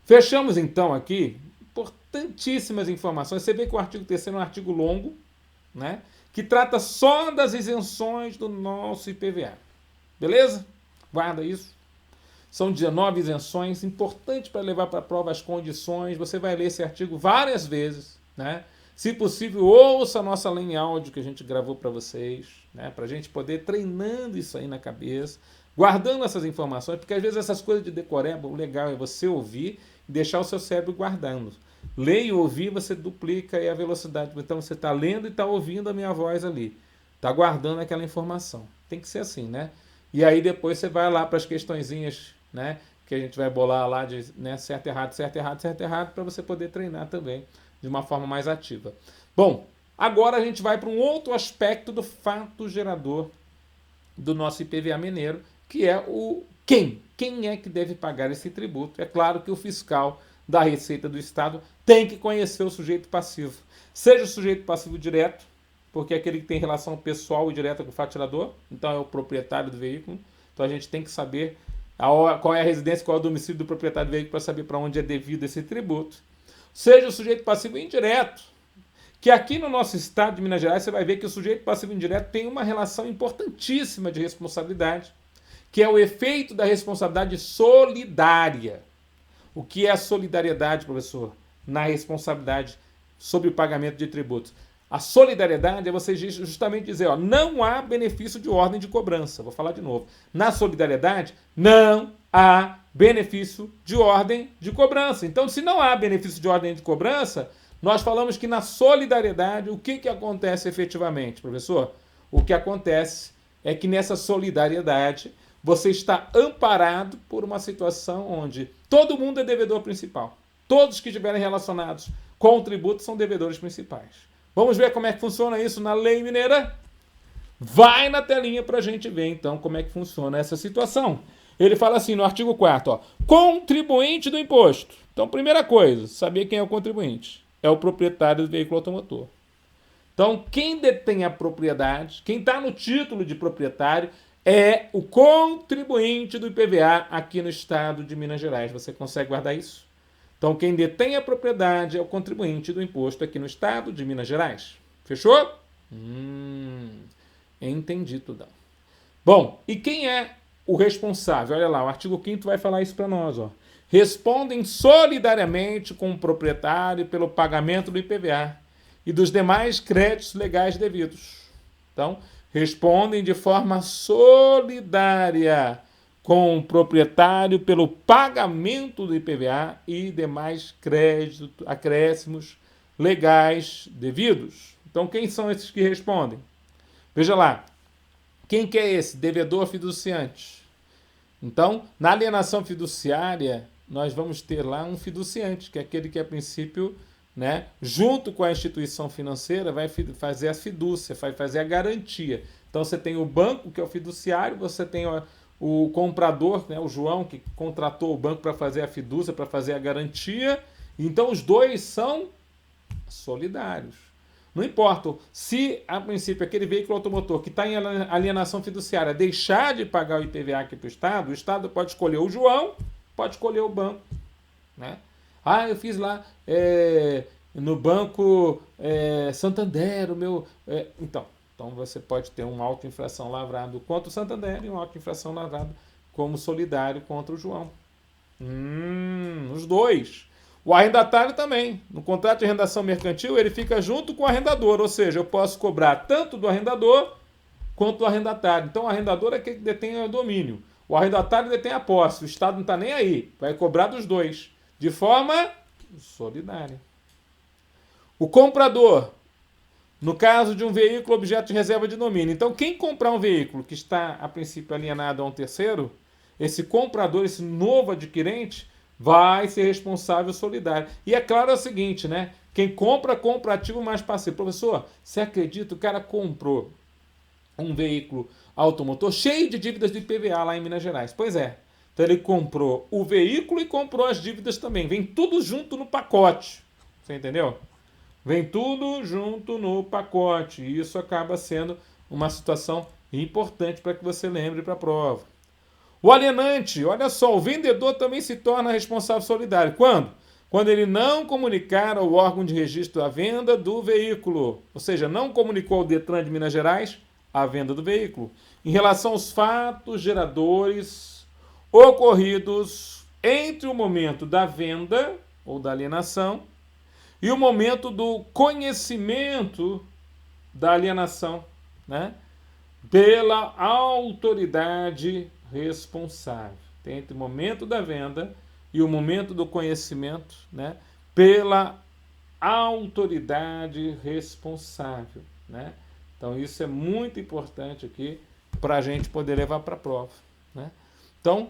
fechamos então aqui importantíssimas informações. Você vê que o artigo 3º é um artigo longo, né? Que trata só das isenções do nosso IPVA. Beleza? Guarda isso. São 19 isenções, importante para levar para a prova as condições. Você vai ler esse artigo várias vezes, né? Se possível, ouça a nossa aula em áudio que a gente gravou para vocês, né? Para a gente poder treinando isso aí na cabeça, guardando essas informações, porque às vezes essas coisas de decoreba, o legal é você ouvir e deixar o seu cérebro guardando. Ler e ouvir, você duplica aí a velocidade. Então você está lendo e está ouvindo a minha voz ali. Está guardando aquela informação. Tem que ser assim, né? E aí depois você vai lá para as questõezinhas, né? Que a gente vai bolar lá de, né, certo, errado, certo, errado, certo, errado, para você poder treinar também de uma forma mais ativa. Bom, agora a gente vai para um outro aspecto do fato gerador do nosso IPVA mineiro, que é o quem. Quem é que deve pagar esse tributo? É claro que o fiscal da Receita do Estado tem que conhecer o sujeito passivo. Seja o sujeito passivo direto, porque é aquele que tem relação pessoal e direta com o faturador, então é o proprietário do veículo. Então a gente tem que saber qual é a residência, qual é o domicílio do proprietário do veículo para saber para onde é devido esse tributo. Seja o sujeito passivo indireto, que aqui no nosso estado de Minas Gerais você vai ver que o sujeito passivo indireto tem uma relação importantíssima de responsabilidade, que é o efeito da responsabilidade solidária. O que é a solidariedade, professor? Na responsabilidade sobre o pagamento de tributos. A solidariedade é você justamente dizer, ó, não há benefício de ordem de cobrança. Vou falar de novo. Na solidariedade, não há benefício de ordem de cobrança. Então, se não há benefício de ordem de cobrança, nós falamos que na solidariedade, o que acontece efetivamente, professor? O que acontece é que nessa solidariedade você está amparado por uma situação onde todo mundo é devedor principal. Todos que estiverem relacionados com o tributo são devedores principais. Vamos ver como é que funciona isso na lei mineira? Vai na telinha para a gente ver, então, como é que funciona essa situação. Ele fala assim no artigo 4º, contribuinte do imposto. Então, primeira coisa, saber quem é o contribuinte. É o proprietário do veículo automotor. Então, quem detém a propriedade, quem está no título de proprietário, é o contribuinte do IPVA aqui no estado de Minas Gerais. Você consegue guardar isso? Então, quem detém a propriedade é o contribuinte do imposto aqui no estado de Minas Gerais. Fechou? Entendi tudo. Bom, e quem é o responsável? Olha lá, o artigo 5º vai falar isso para nós. Ó. Respondem solidariamente com o proprietário pelo pagamento do IPVA e dos demais créditos legais devidos. Então, respondem de forma solidária com o proprietário pelo pagamento do IPVA e demais créditos, acréscimos legais devidos. Então, quem são esses que respondem? Veja lá, quem que é esse? Devedor fiduciante. Então, na alienação fiduciária, nós vamos ter lá um fiduciante, que é aquele que, a princípio, né, junto com a instituição financeira, vai fazer a fidúcia, vai fazer a garantia. Então, você tem o banco, que é o fiduciário, você tem o comprador, né, o João, que contratou o banco para fazer a fidúcia, para fazer a garantia. Então, os dois são solidários. Não importa se, a princípio, aquele veículo automotor que está em alienação fiduciária deixar de pagar o IPVA aqui para o Estado pode escolher o João, pode escolher o banco. Né? Eu fiz lá no Banco Santander, o meu... Então você pode ter uma auto-infração lavrado contra o Santander e uma auto-infração lavrado como solidário contra o João. Os dois. O arrendatário também. No contrato de arrendação mercantil, ele fica junto com o arrendador, ou seja, eu posso cobrar tanto do arrendador quanto do arrendatário. Então, o arrendador é aquele que detém o domínio. O arrendatário detém a posse. O Estado não está nem aí. Vai cobrar dos dois. De forma solidária. O comprador, no caso de um veículo objeto de reserva de domínio. Então, quem comprar um veículo que está, a princípio, alienado a um terceiro, esse comprador, esse novo adquirente, vai ser responsável solidário. E é claro o seguinte, né? Quem compra ativo mais passivo. Professor, você acredita? O cara comprou um veículo automotor cheio de dívidas de IPVA lá em Minas Gerais. Pois é. Então ele comprou o veículo e comprou as dívidas também. Vem tudo junto no pacote. Você entendeu? Vem tudo junto no pacote. E isso acaba sendo uma situação importante para que você lembre para a prova. O alienante, olha só, o vendedor também se torna responsável solidário. Quando? Quando ele não comunicar ao órgão de registro a venda do veículo. Ou seja, não comunicou ao Detran de Minas Gerais a venda do veículo. Em relação aos fatos geradores ocorridos entre o momento da venda ou da alienação e o momento do conhecimento da alienação, né? Pela autoridade responsável. Tem entre o momento da venda e o momento do conhecimento, né? Pela autoridade responsável, né? Então, isso é muito importante aqui para a gente poder levar para a prova, né? Então,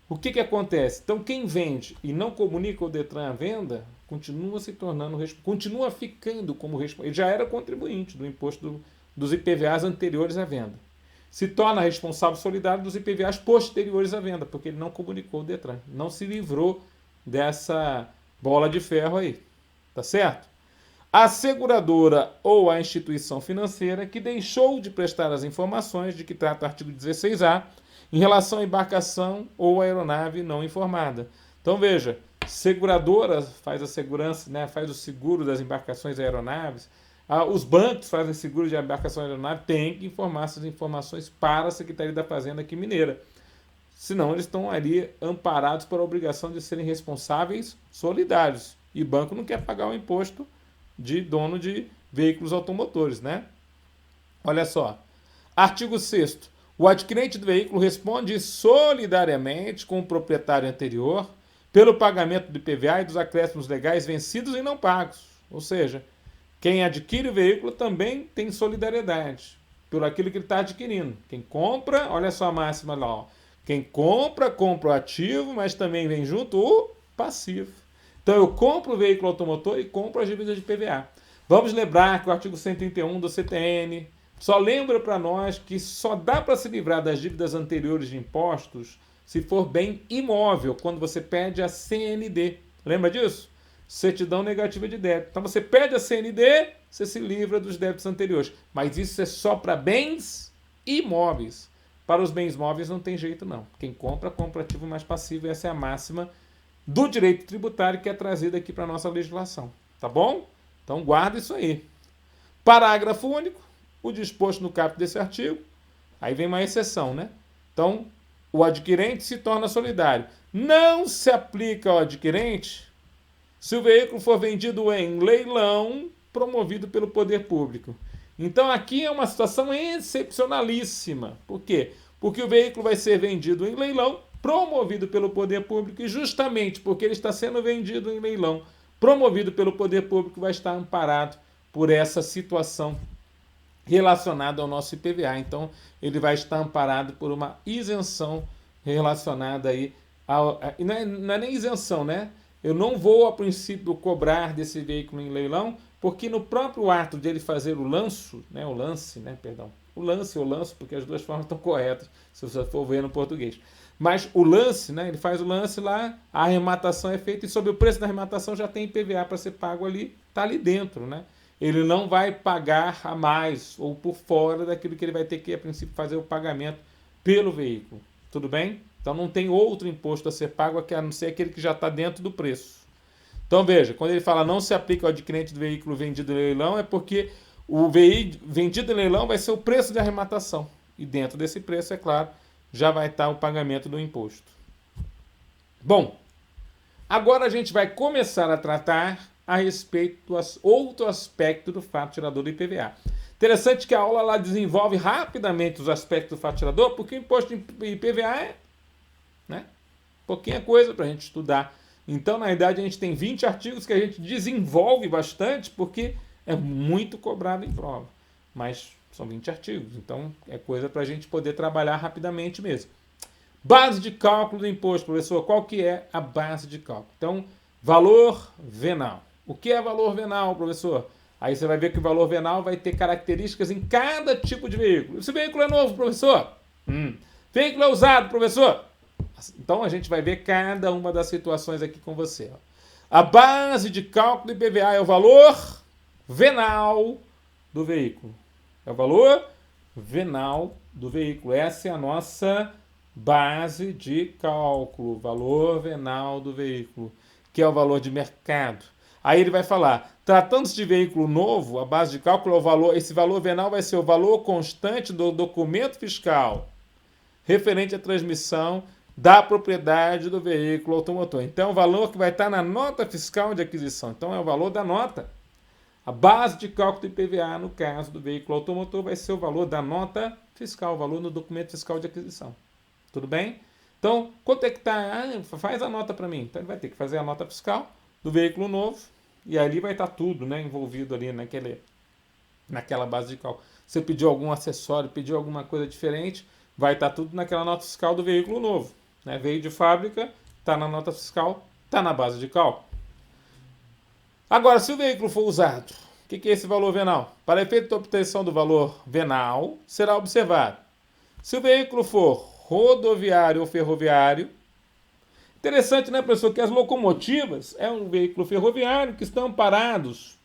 o que acontece? Então, quem vende e não comunica ao Detran a venda, continua se tornando, continua ficando como responsável. Ele já era contribuinte do imposto dos IPVAs anteriores à venda. Se torna responsável solidário dos IPVAs posteriores à venda, porque ele não comunicou ao Detran. Não se livrou dessa bola de ferro aí. Tá certo? A seguradora ou a instituição financeira que deixou de prestar as informações de que trata o artigo 16A em relação à embarcação ou aeronave não informada. Então, veja, seguradora faz a segurança, né, faz o seguro das embarcações e aeronaves. Os bancos fazem seguro de embarcação e aeronave, tem que informar essas informações para a Secretaria da Fazenda aqui mineira. Senão, eles estão ali amparados por a obrigação de serem responsáveis solidários. E banco não quer pagar o imposto de dono de veículos automotores, né? Olha só. Artigo 6º. O adquirente do veículo responde solidariamente com o proprietário anterior pelo pagamento do IPVA e dos acréscimos legais vencidos e não pagos. Ou seja, quem adquire o veículo também tem solidariedade por aquilo que ele está adquirindo. Quem compra, olha só a máxima lá, ó. Quem compra, compra o ativo, mas também vem junto o passivo. Então eu compro o veículo automotor e compro as dívidas de PVA. Vamos lembrar que o artigo 131 do CTN só lembra para nós que só dá para se livrar das dívidas anteriores de impostos se for bem imóvel, quando você pede a CND. Lembra disso? Certidão negativa de débito. Então você pede a CND, você se livra dos débitos anteriores. Mas isso é só para bens imóveis. Para os bens móveis não tem jeito não. Quem compra, compra ativo mais passivo. Essa é a máxima do direito tributário que é trazida aqui para a nossa legislação. Tá bom? Então guarda isso aí. Parágrafo único. O disposto no caput desse artigo. Aí vem uma exceção, né? Então, o adquirente se torna solidário. Não se aplica ao adquirente se o veículo for vendido em leilão promovido pelo poder público. Então aqui é uma situação excepcionalíssima. Por quê? Porque o veículo vai ser vendido em leilão promovido pelo poder público e justamente porque ele está sendo vendido em leilão promovido pelo poder público vai estar amparado por essa situação relacionada ao nosso IPVA. Então ele vai estar amparado por uma isenção relacionada aí ao... Não é nem isenção, né? Eu não vou, a princípio, cobrar desse veículo em leilão, porque no próprio ato de ele fazer o lance, o lance ou lanço, porque as duas formas estão corretas, se você for ver no português. Mas o lance, né, ele faz o lance lá, a arrematação é feita e sobre o preço da arrematação já tem IPVA para ser pago ali, está ali dentro, né? Ele não vai pagar a mais ou por fora daquilo que ele vai ter que, a princípio, fazer o pagamento pelo veículo. Tudo bem? Então não tem outro imposto a ser pago a não ser aquele que já está dentro do preço. Então veja, quando ele fala não se aplica ao adquirente do veículo vendido em leilão, é porque o veículo vendido em leilão vai ser o preço de arrematação. E dentro desse preço, é claro, já vai estar o pagamento do imposto. Bom, agora a gente vai começar a tratar a respeito do outro aspecto do fato tirador do IPVA. Interessante que a aula lá desenvolve rapidamente os aspectos do fato tirador, porque o imposto de IPVA é pouquinha coisa para a gente estudar. Então, na verdade, a gente tem 20 artigos que a gente desenvolve bastante, porque é muito cobrado em prova. Mas são 20 artigos, então é coisa para a gente poder trabalhar rapidamente mesmo. Base de cálculo do imposto, professor. Qual que é a base de cálculo? Então, valor venal. O que é valor venal, professor? Aí você vai ver que o valor venal vai ter características em cada tipo de veículo. Esse veículo é novo, professor? Veículo é usado, professor? Então a gente vai ver cada uma das situações aqui com você. A base de cálculo do IPVA é o valor venal do veículo. É o valor venal do veículo. Essa é a nossa base de cálculo. Valor venal do veículo, que é o valor de mercado. Aí ele vai falar, tratando-se de veículo novo, a base de cálculo é o valor, esse valor venal vai ser o valor constante do documento fiscal referente à transmissão da propriedade do veículo automotor. Então, é o valor que vai estar na nota fiscal de aquisição. Então, é o valor da nota. A base de cálculo do IPVA, no caso do veículo automotor, vai ser o valor da nota fiscal, o valor no documento fiscal de aquisição. Tudo bem? Então, quanto é que está? Faz a nota para mim. Então, ele vai ter que fazer a nota fiscal do veículo novo e ali vai estar tudo, né, envolvido ali naquela base de cálculo. Você pediu algum acessório, pediu alguma coisa diferente, vai estar tudo naquela nota fiscal do veículo novo. Veio de fábrica, está na nota fiscal, está na base de cálculo. Agora, se o veículo for usado, o que é esse valor venal? Para efeito de obtenção do valor venal, será observado. Se o veículo for rodoviário ou ferroviário, interessante, né, professor, que as locomotivas é um veículo ferroviário que estão parados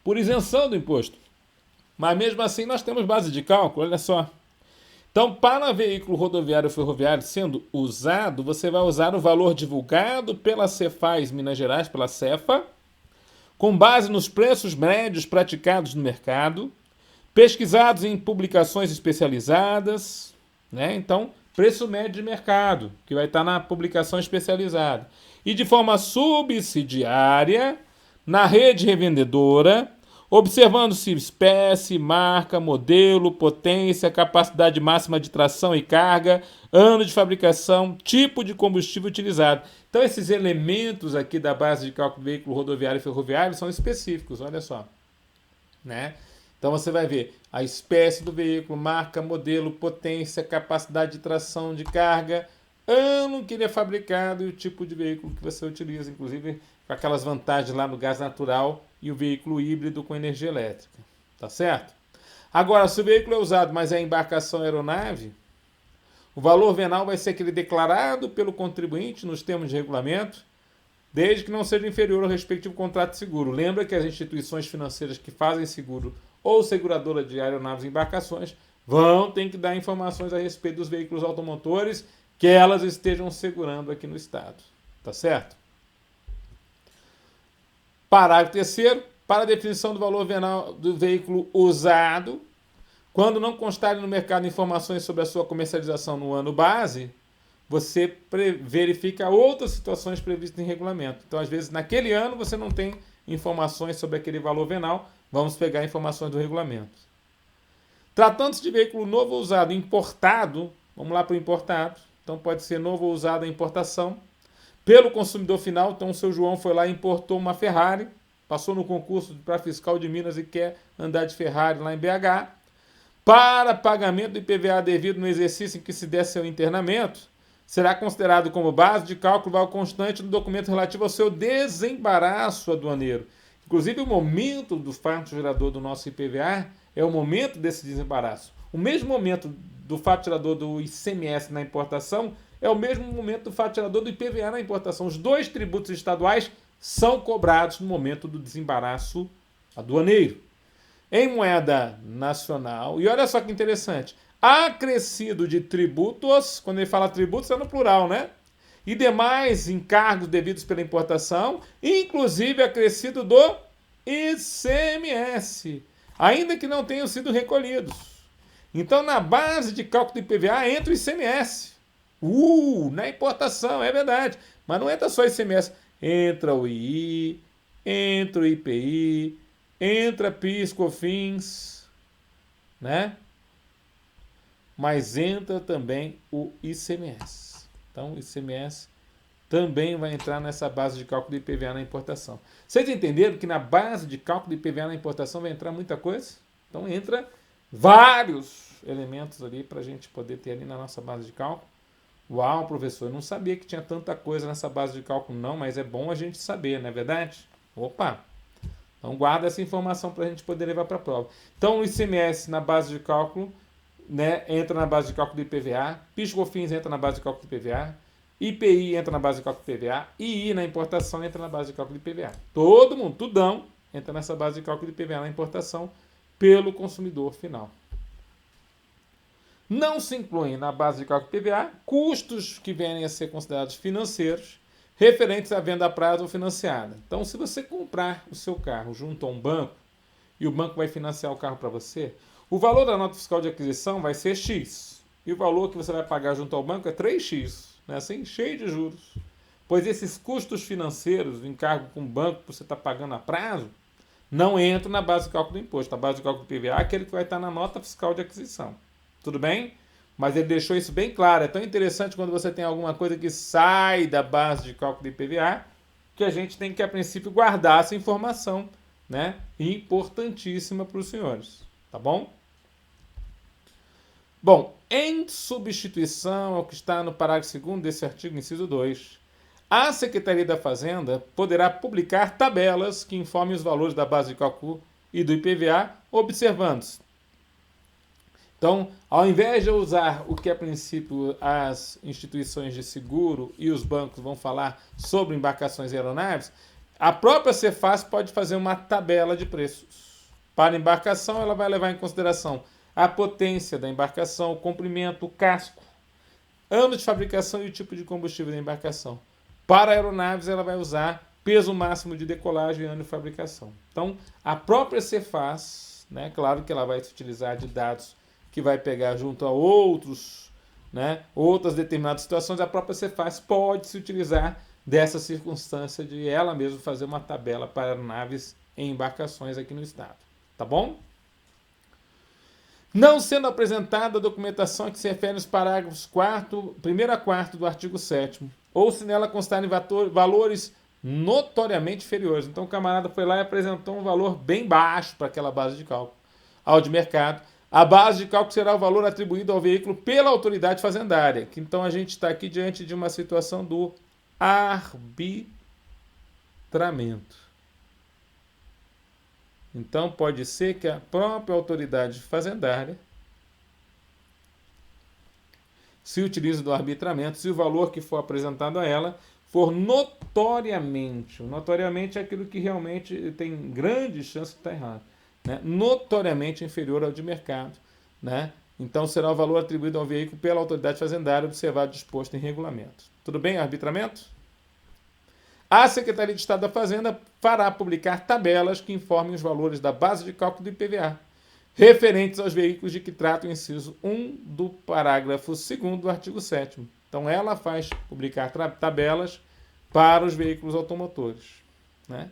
por isenção do imposto. Mas mesmo assim nós temos base de cálculo, olha só. Então, para veículo rodoviário ou ferroviário sendo usado, você vai usar o valor divulgado pela Cefaz Minas Gerais, pela Cefa, com base nos preços médios praticados no mercado, pesquisados em publicações especializadas, né? Então, preço médio de mercado, que vai estar na publicação especializada. E de forma subsidiária, na rede revendedora, observando-se espécie, marca, modelo, potência, capacidade máxima de tração e carga, ano de fabricação, tipo de combustível utilizado. Então, esses elementos aqui da base de cálculo do veículo rodoviário e ferroviário são específicos, olha só. Né? Então, você vai ver a espécie do veículo, marca, modelo, potência, capacidade de tração, de carga, ano que ele é fabricado e o tipo de veículo que você utiliza, inclusive com aquelas vantagens lá no gás natural e o veículo híbrido com energia elétrica. Tá certo? Agora, se o veículo é usado, mas é embarcação aeronave, o valor venal vai ser aquele declarado pelo contribuinte nos termos de regulamento, desde que não seja inferior ao respectivo contrato de seguro. Lembra que as instituições financeiras que fazem seguro ou seguradora de aeronaves e embarcações vão ter que dar informações a respeito dos veículos automotores que elas estejam segurando aqui no estado. Tá certo? Parágrafo 3º. Para a definição do valor venal do veículo usado, quando não constarem no mercado informações sobre a sua comercialização no ano base, você verifica outras situações previstas em regulamento. Então, às vezes, naquele ano você não tem informações sobre aquele valor venal, vamos pegar informações do regulamento. Tratando-se de veículo novo ou usado importado, vamos lá para o importado, então pode ser novo ou usado a importação, pelo consumidor final, então o seu João foi lá e importou uma Ferrari, passou no concurso para fiscal de Minas e quer andar de Ferrari lá em BH, para pagamento do IPVA devido no exercício em que se der seu internamento, será considerado como base de cálculo valor constante no documento relativo ao seu desembaraço aduaneiro. Inclusive, o momento do fato gerador do nosso IPVA é o momento desse desembaraço. O mesmo momento do fato gerador do ICMS na importação é o mesmo momento do fato gerador do IPVA na importação. Os dois tributos estaduais são cobrados no momento do desembaraço aduaneiro. Em moeda nacional, e olha só que interessante, acrescido de tributos, quando ele fala tributos é no plural, né? E demais encargos devidos pela importação, inclusive acrescido do ICMS, ainda que não tenham sido recolhidos. Então, na base de cálculo do IPVA entra o ICMS. Na importação, é verdade. Mas não entra só o ICMS, entra o II, entra o IPI, entra PIS, COFINS, né? Mas entra também o ICMS. Então, o ICMS também vai entrar nessa base de cálculo do IPVA na importação. Vocês entenderam que na base de cálculo do IPVA na importação vai entrar muita coisa? Então, entra vários elementos ali para a gente poder ter ali na nossa base de cálculo. Uau, professor, eu não sabia que tinha tanta coisa nessa base de cálculo não, mas é bom a gente saber, não é verdade? Opa! Então, guarda essa informação para a gente poder levar para a prova. Então, o ICMS na base de cálculo, né, entra na base de cálculo do IPVA, PIS/COFINS entra na base de cálculo do IPVA, IPI entra na base de cálculo do IPVA, II na importação entra na base de cálculo do IPVA. Todo mundo, tudão, entra nessa base de cálculo do IPVA na importação pelo consumidor final. Não se incluem na base de cálculo do IPVA custos que venham a ser considerados financeiros referentes à venda a prazo ou financiada. Então, se você comprar o seu carro junto a um banco e o banco vai financiar o carro para você, o valor da nota fiscal de aquisição vai ser X. E o valor que você vai pagar junto ao banco é 3X, né? Assim, cheio de juros. Pois esses custos financeiros, o encargo com o banco que você está pagando a prazo, não entram na base de cálculo do imposto. A base de cálculo do IPVA é aquele que vai estar na nota fiscal de aquisição. Tudo bem? Mas ele deixou isso bem claro. É tão interessante quando você tem alguma coisa que sai da base de cálculo do IPVA, que a gente tem que, a princípio, guardar essa informação, né? Importantíssima para os senhores. Tá bom? Bom, em substituição ao que está no parágrafo 2º desse artigo, inciso 2, a Secretaria da Fazenda poderá publicar tabelas que informem os valores da base de cálculo e do IPVA, observando-se. Então, ao invés de usar o que a princípio as instituições de seguro e os bancos vão falar sobre embarcações e aeronaves, a própria Cefaz pode fazer uma tabela de preços. Para a embarcação, ela vai levar em consideração a potência da embarcação, o comprimento, o casco, ano de fabricação e o tipo de combustível da embarcação. Para aeronaves, ela vai usar peso máximo de decolagem e ano de fabricação. Então, a própria Cefaz, né, claro que ela vai se utilizar de dados que vai pegar junto a outros, né, outras determinadas situações, a própria Cefaz pode se utilizar dessa circunstância de ela mesma fazer uma tabela para naves em embarcações aqui no estado. Tá bom? Não sendo apresentada a documentação a que se refere nos parágrafos 1º a 4º do artigo 7º, ou se nela constarem valores notoriamente inferiores. Então o camarada foi lá e apresentou um valor bem baixo para aquela base de cálculo ao de mercado. A base de cálculo será o valor atribuído ao veículo pela autoridade fazendária. Então a gente está aqui diante de uma situação do arbitramento. Então pode ser que a própria autoridade fazendária se utilize do arbitramento se o valor que for apresentado a ela for notoriamente é aquilo que realmente tem grande chance de estar errado, né? Notoriamente inferior ao de mercado, né? Então será o valor atribuído ao veículo pela autoridade fazendária observado disposto em regulamento. Tudo bem, arbitramento? A Secretaria de Estado da Fazenda fará publicar tabelas que informem os valores da base de cálculo do IPVA, referentes aos veículos de que trata o inciso 1 do parágrafo 2º do artigo 7º. Então, ela faz publicar tabelas para os veículos automotores, né?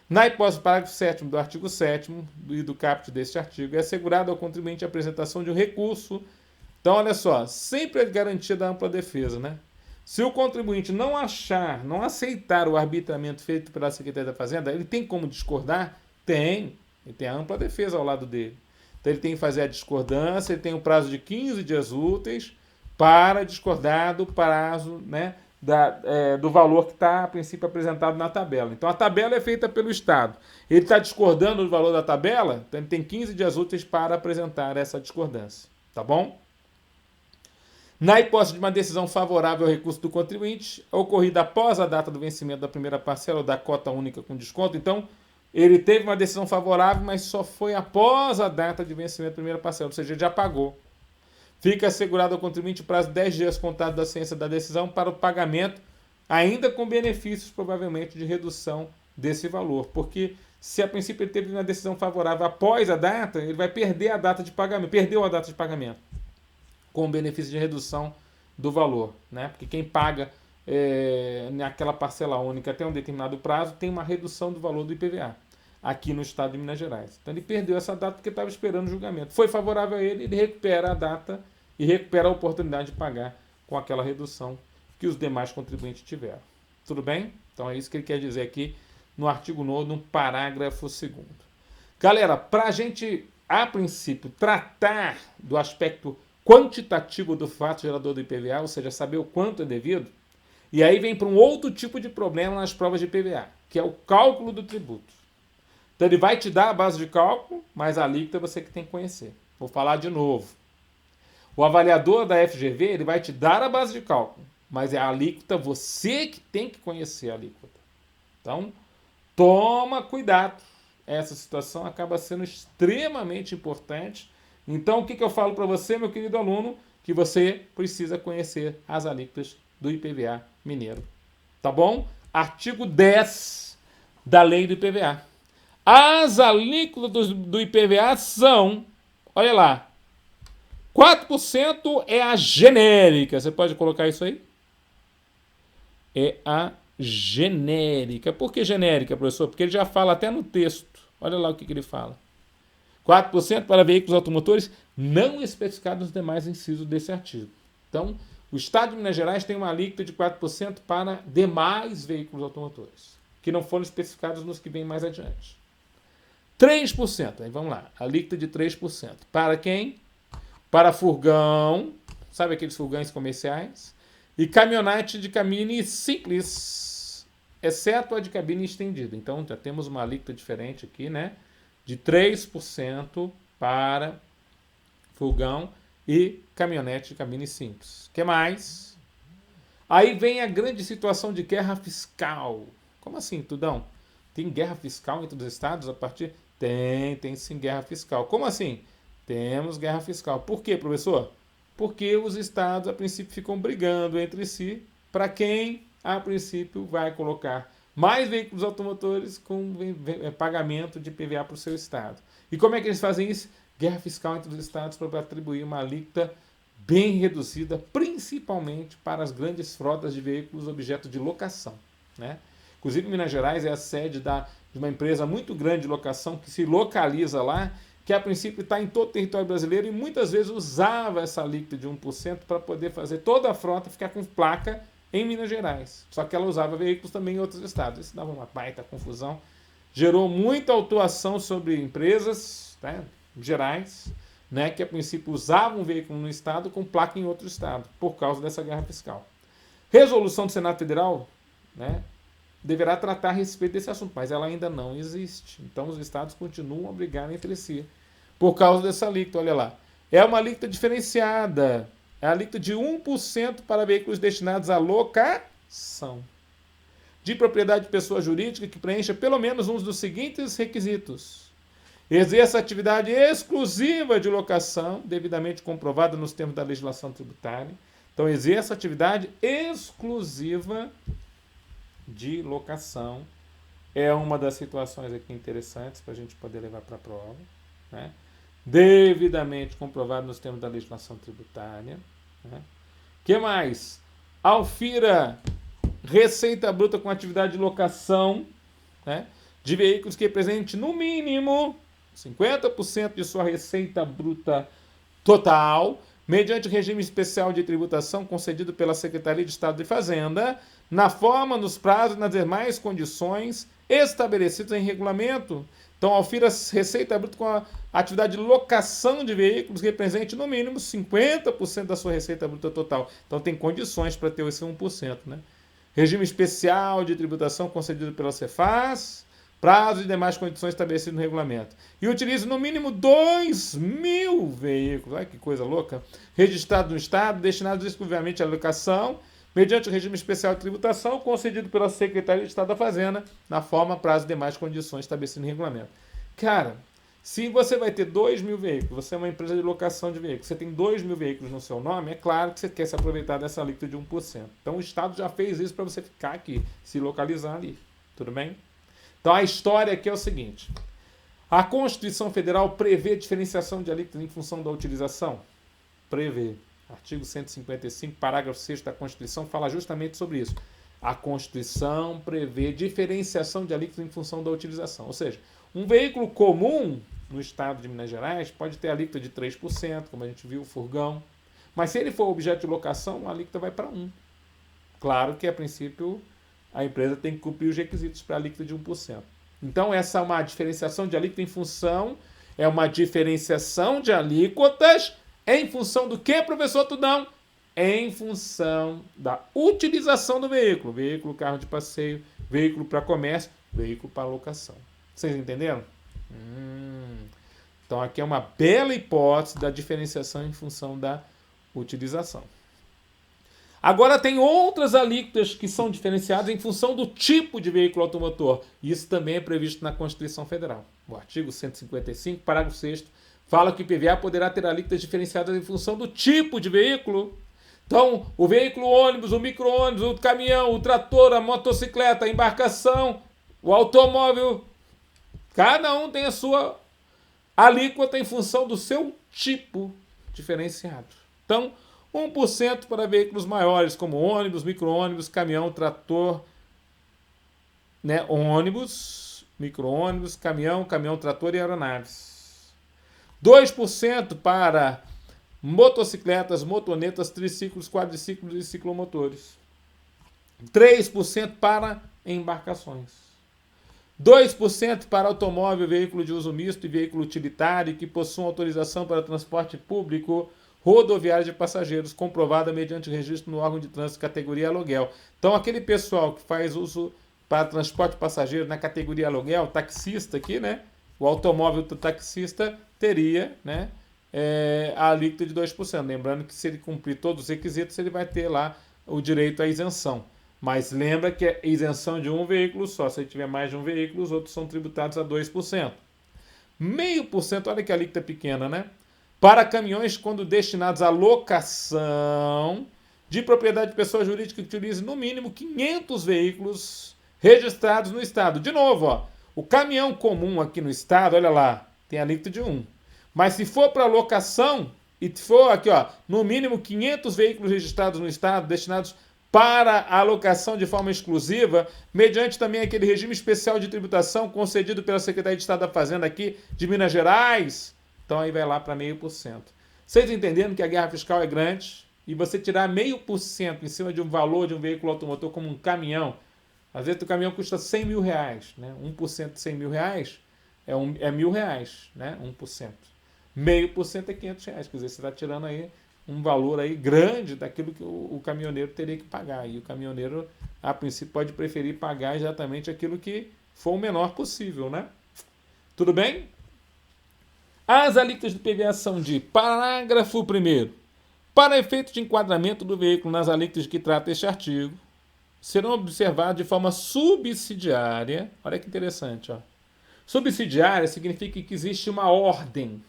Na hipótese do parágrafo 7º do artigo 7º e do caput deste artigo, é assegurado ao contribuinte a apresentação de um recurso. Então, olha só, sempre é garantia da ampla defesa, né? Se o contribuinte não aceitar o arbitramento feito pela Secretaria da Fazenda, ele tem como discordar? Tem. Ele tem a ampla defesa ao lado dele. Então, ele tem que fazer a discordância, ele tem um prazo de 15 dias úteis para discordar do prazo, né, do valor que está, a princípio, apresentado na tabela. Então, a tabela é feita pelo Estado. Ele está discordando do valor da tabela, então ele tem 15 dias úteis para apresentar essa discordância. Tá bom? Na hipótese de uma decisão favorável ao recurso do contribuinte, ocorrida após a data do vencimento da primeira parcela ou da cota única com desconto, então, ele teve uma decisão favorável, mas só foi após a data de vencimento da primeira parcela, ou seja, ele já pagou. Fica assegurado ao contribuinte o prazo de 10 dias contado da ciência da decisão para o pagamento, ainda com benefícios, provavelmente, de redução desse valor. Porque se a princípio ele teve uma decisão favorável após a data, ele vai perder a data de pagamento, perdeu a data de pagamento, com benefício de redução do valor, né? Porque quem paga naquela parcela única até um determinado prazo tem uma redução do valor do IPVA aqui no estado de Minas Gerais. Então ele perdeu essa data porque estava esperando o julgamento. Foi favorável a ele, ele recupera a data e recupera a oportunidade de pagar com aquela redução que os demais contribuintes tiveram. Tudo bem? Então é isso que ele quer dizer aqui no artigo 9º, no parágrafo 2º. Galera, para a gente, a princípio, tratar do aspecto quantitativo do fato gerador do IPVA, ou seja, saber o quanto é devido, e aí vem para um outro tipo de problema nas provas de IPVA, que é o cálculo do tributo. Então ele vai te dar a base de cálculo, mas a alíquota você que tem que conhecer. Vou falar de novo. O avaliador da FGV, ele vai te dar a base de cálculo, mas é a alíquota você que tem que conhecer a alíquota. Então, toma cuidado. Essa situação acaba sendo extremamente importante. Então, o que eu falo para você, meu querido aluno? Que você precisa conhecer as alíquotas do IPVA mineiro. Tá bom? Artigo 10 da lei do IPVA. As alíquotas do IPVA são, olha lá, 4% é a genérica. Você pode colocar isso aí? É a genérica. Por que genérica, professor? Porque ele já fala até no texto. Olha lá o que ele fala. 4% para veículos automotores não especificados nos demais incisos desse artigo. Então, o Estado de Minas Gerais tem uma alíquota de 4% para demais veículos automotores, que não foram especificados nos que vêm mais adiante. 3%, aí vamos lá, alíquota de 3%. Para quem? Para furgão, sabe aqueles furgões comerciais? E caminhonete de cabine simples, exceto a de cabine estendida. Então, já temos uma alíquota diferente aqui, né? De 3% para furgão e caminhonete de cabine simples. O que mais? Aí vem a grande situação de guerra fiscal. Como assim, Tudão? Tem guerra fiscal entre os estados a partir... Tem sim guerra fiscal. Como assim? Temos guerra fiscal. Por quê, professor? Porque os estados, a princípio, ficam brigando entre si para quem, a princípio, vai colocar mais veículos automotores com pagamento de IPVA para o seu estado. E como é que eles fazem isso? Guerra fiscal entre os estados para atribuir uma alíquota bem reduzida, principalmente para as grandes frotas de veículos objeto de locação, né? Inclusive, Minas Gerais é a sede de uma empresa muito grande de locação que se localiza lá, que a princípio está em todo o território brasileiro e muitas vezes usava essa alíquota de 1% para poder fazer toda a frota ficar com placa em Minas Gerais. Só que ela usava veículos também em outros estados. Isso dava uma baita confusão. Gerou muita autuação sobre empresas, né, gerais, né, que a princípio usavam um veículo no estado com placa em outro estado, por causa dessa guerra fiscal. Resolução do Senado Federal, né, deverá tratar a respeito desse assunto, mas ela ainda não existe. Então os estados continuam a brigar entre si por causa dessa alíquota. Olha lá, é uma alíquota diferenciada, é a alíquota de 1% para veículos destinados à locação de propriedade de pessoa jurídica que preencha pelo menos um dos seguintes requisitos: exerça atividade exclusiva de locação, devidamente comprovada nos termos da legislação tributária. Então, exerça atividade exclusiva de locação. É uma das situações aqui interessantes para a gente poder levar para a prova, né? Devidamente comprovado nos termos da legislação tributária. Né? Que mais? Alfira receita bruta com atividade de locação, né, de veículos que represente no mínimo 50% de sua receita bruta total, mediante regime especial de tributação concedido pela Secretaria de Estado de Fazenda, na forma, nos prazos e nas demais condições estabelecidas em regulamento. Então, Alfira receita bruta com a atividade de locação de veículos que represente no mínimo 50% da sua receita bruta total. Então, tem condições para ter esse 1%, né? Regime especial de tributação concedido pela Cefaz, prazo e demais condições estabelecidas no regulamento. E utilize no mínimo 2.000 veículos, olha que coisa louca, registrados no Estado, destinados exclusivamente à locação, mediante o regime especial de tributação concedido pela Secretaria de Estado da Fazenda, na forma, prazo e demais condições estabelecidas no regulamento. Cara, se você vai ter 2.000 veículos, você é uma empresa de locação de veículos, você tem 2.000 veículos no seu nome, é claro que você quer se aproveitar dessa alíquota de 1%. Então o Estado já fez isso para você ficar aqui, se localizar ali. Tudo bem? Então a história aqui é o seguinte: a Constituição Federal prevê diferenciação de alíquota em função da utilização? Prevê. Artigo 155, parágrafo 6º da Constituição fala justamente sobre isso. A Constituição prevê diferenciação de alíquota em função da utilização. Ou seja, um veículo comum no estado de Minas Gerais pode ter alíquota de 3%, como a gente viu, o furgão. Mas se ele for objeto de locação, a alíquota vai para 1%. Claro que, a princípio, a empresa tem que cumprir os requisitos para a alíquota de 1%. Então, essa é uma diferenciação de alíquota em função, é uma diferenciação de alíquotas em função do que, professor Tudão? Em função da utilização do veículo. Veículo, carro de passeio, veículo para comércio, veículo para locação. Vocês entenderam? Então aqui é uma bela hipótese da diferenciação em função da utilização. Agora tem outras alíquotas que são diferenciadas em função do tipo de veículo automotor. Isso também é previsto na Constituição Federal. O artigo 155, parágrafo 6º, fala que o IPVA poderá ter alíquotas diferenciadas em função do tipo de veículo. Então, o veículo ônibus, o micro-ônibus, o caminhão, o trator, a motocicleta, a embarcação, o automóvel, cada um tem a sua alíquota em função do seu tipo diferenciado. Então, 1% para veículos maiores, como ônibus, micro-ônibus, caminhão, trator, né? Ônibus, micro-ônibus, caminhão, trator e aeronaves. 2% para motocicletas, motonetas, triciclos, quadriciclos e ciclomotores. 3% para embarcações. 2% para automóvel, veículo de uso misto e veículo utilitário que possuam autorização para transporte público rodoviário de passageiros, comprovada mediante registro no órgão de trânsito categoria aluguel. Então, aquele pessoal que faz uso para transporte de passageiro na categoria aluguel, taxista aqui, né? O automóvel do taxista teria, né, a alíquota de 2%. Lembrando que se ele cumprir todos os requisitos, ele vai ter lá o direito à isenção. Mas lembra que é isenção de um veículo só. Se ele tiver mais de um veículo, os outros são tributados a 2%. 0,5%, olha que alíquota pequena, né? Para caminhões quando destinados à locação de propriedade de pessoa jurídica que utilize no mínimo 500 veículos registrados no estado. De novo, ó, o caminhão comum aqui no estado, olha lá, tem alíquota de 1%. Mas se for para locação, e for aqui, ó, no mínimo 500 veículos registrados no estado, destinados para a alocação de forma exclusiva, mediante também aquele regime especial de tributação concedido pela Secretaria de Estado da Fazenda aqui de Minas Gerais, então aí vai lá para 0,5%. Vocês entendendo que a guerra fiscal é grande, e você tirar 0,5% em cima de um valor de um veículo automotor como um caminhão, às vezes o caminhão custa R$100 mil, né? 1% de R$100 mil é R$1.000, né? 1%. 0,5% é R$500. Quer dizer, você está tirando aí um valor aí grande daquilo que o caminhoneiro teria que pagar. E o caminhoneiro, a princípio, pode preferir pagar exatamente aquilo que for o menor possível, né? Tudo bem? As alíquotas do IPVA são de parágrafo 1º. Para efeito de enquadramento do veículo nas alíquotas de que trata este artigo, serão observados de forma subsidiária. Olha que interessante, ó. Subsidiária significa que existe uma ordem.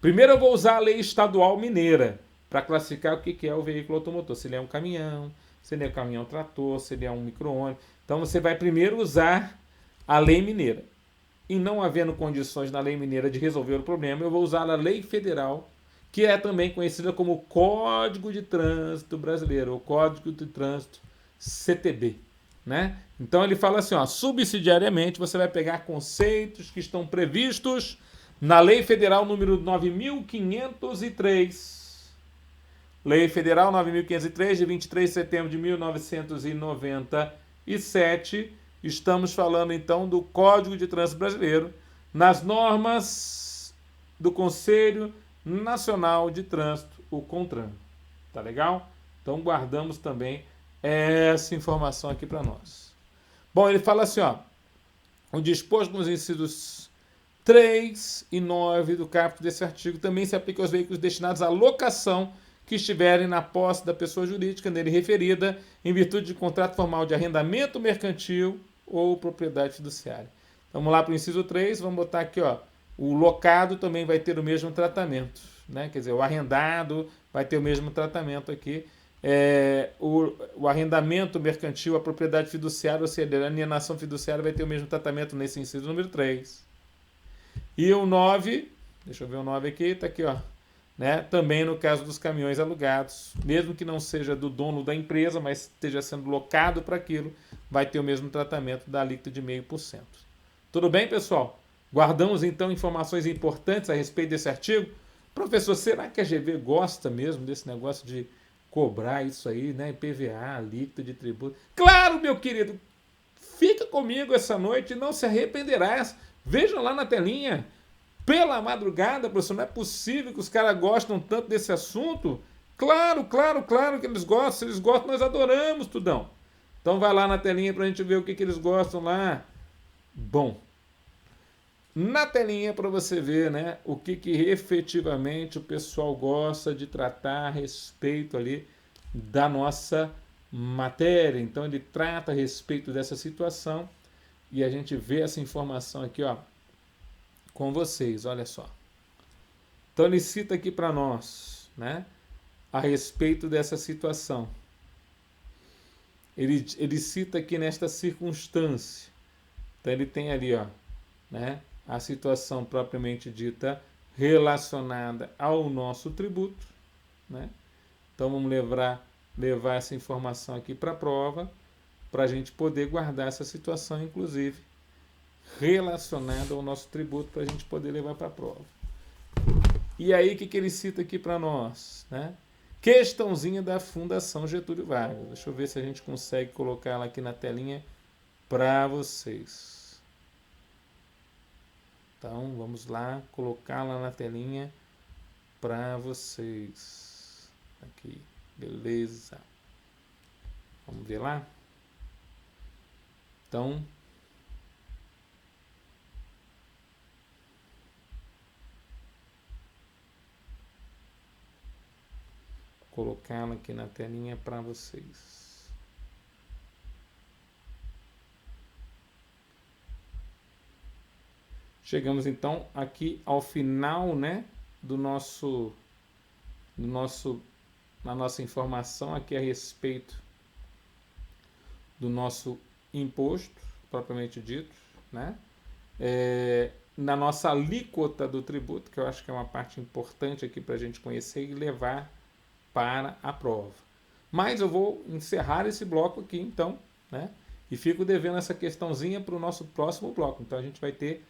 Primeiro eu vou usar a lei estadual mineira para classificar o que é o veículo automotor. Se ele é um caminhão, se ele é um caminhão-trator, se ele é um micro-ônibus. Então você vai primeiro usar a lei mineira. E não havendo condições na lei mineira de resolver o problema, eu vou usar a lei federal, que é também conhecida como Código de Trânsito Brasileiro, ou Código de Trânsito CTB, né? Então ele fala assim, ó, subsidiariamente você vai pegar conceitos que estão previstos na Lei Federal número 9.503, Lei Federal 9.503, de 23 de setembro de 1997, estamos falando então do Código de Trânsito Brasileiro, nas normas do Conselho Nacional de Trânsito, o CONTRAN. Tá legal? Então guardamos também essa informação aqui para nós. Bom, ele fala assim, ó, o disposto nos incisos 3 e 9 do caput desse artigo também se aplica aos veículos destinados à locação que estiverem na posse da pessoa jurídica nele referida em virtude de contrato formal de arrendamento mercantil ou propriedade fiduciária. Vamos lá para o inciso 3, vamos botar aqui, ó, o locado também vai ter o mesmo tratamento, né? Quer dizer, o arrendado vai ter o mesmo tratamento aqui. O arrendamento mercantil, a propriedade fiduciária, ou seja, a alienação fiduciária vai ter o mesmo tratamento nesse inciso número 3. E o 9, deixa eu ver o 9 aqui, está aqui, ó, né? Também no caso dos caminhões alugados, mesmo que não seja do dono da empresa, mas esteja sendo locado para aquilo, vai ter o mesmo tratamento da alíquota de 0,5%. Tudo bem, pessoal? Guardamos então informações importantes a respeito desse artigo. Professor, será que a GV gosta mesmo desse negócio de cobrar isso aí, né? IPVA, alíquota de tributo? Claro, meu querido! Fica comigo essa noite e não se arrependerás. Veja lá na telinha. Pela madrugada, professor, não é possível que os caras gostam tanto desse assunto. Claro que eles gostam. Se eles gostam, nós adoramos, Tudão. Então vai lá na telinha para a gente ver o que eles gostam lá. Bom, na telinha para você ver, né, o que efetivamente o pessoal gosta de tratar a respeito ali da nossa matéria. Então ele trata a respeito dessa situação e a gente vê essa informação aqui, ó, com vocês, olha só. Então ele cita aqui para nós, né, a respeito dessa situação. Ele cita aqui nesta circunstância. Então ele tem ali, ó, né, a situação propriamente dita relacionada ao nosso tributo, né? Então vamos levar essa informação aqui para a prova, para a gente poder guardar essa situação, inclusive, relacionada ao nosso tributo, para a gente poder levar para a prova. E aí, o que ele cita aqui para nós, né? Questãozinha da Fundação Getúlio Vargas. Deixa eu ver se a gente consegue colocar ela aqui na telinha para vocês. Então, vamos lá, colocá-la na telinha para vocês. Aqui, beleza. Vamos ver lá? Então, colocá-la aqui na telinha para vocês. Chegamos então aqui ao final, né, na nossa informação aqui a respeito do nosso imposto, propriamente dito, né? Na nossa alíquota do tributo, que eu acho que é uma parte importante aqui para a gente conhecer e levar para a prova. Mas eu vou encerrar esse bloco aqui, então, né? E fico devendo essa questãozinha para o nosso próximo bloco. Então a gente vai ter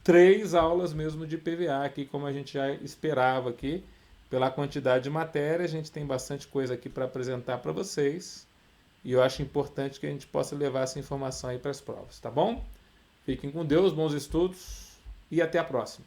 3 aulas mesmo de PVA aqui, como a gente já esperava aqui. Pela quantidade de matéria, a gente tem bastante coisa aqui para apresentar para vocês. E eu acho importante que a gente possa levar essa informação aí para as provas, tá bom? Fiquem com Deus, bons estudos e até a próxima.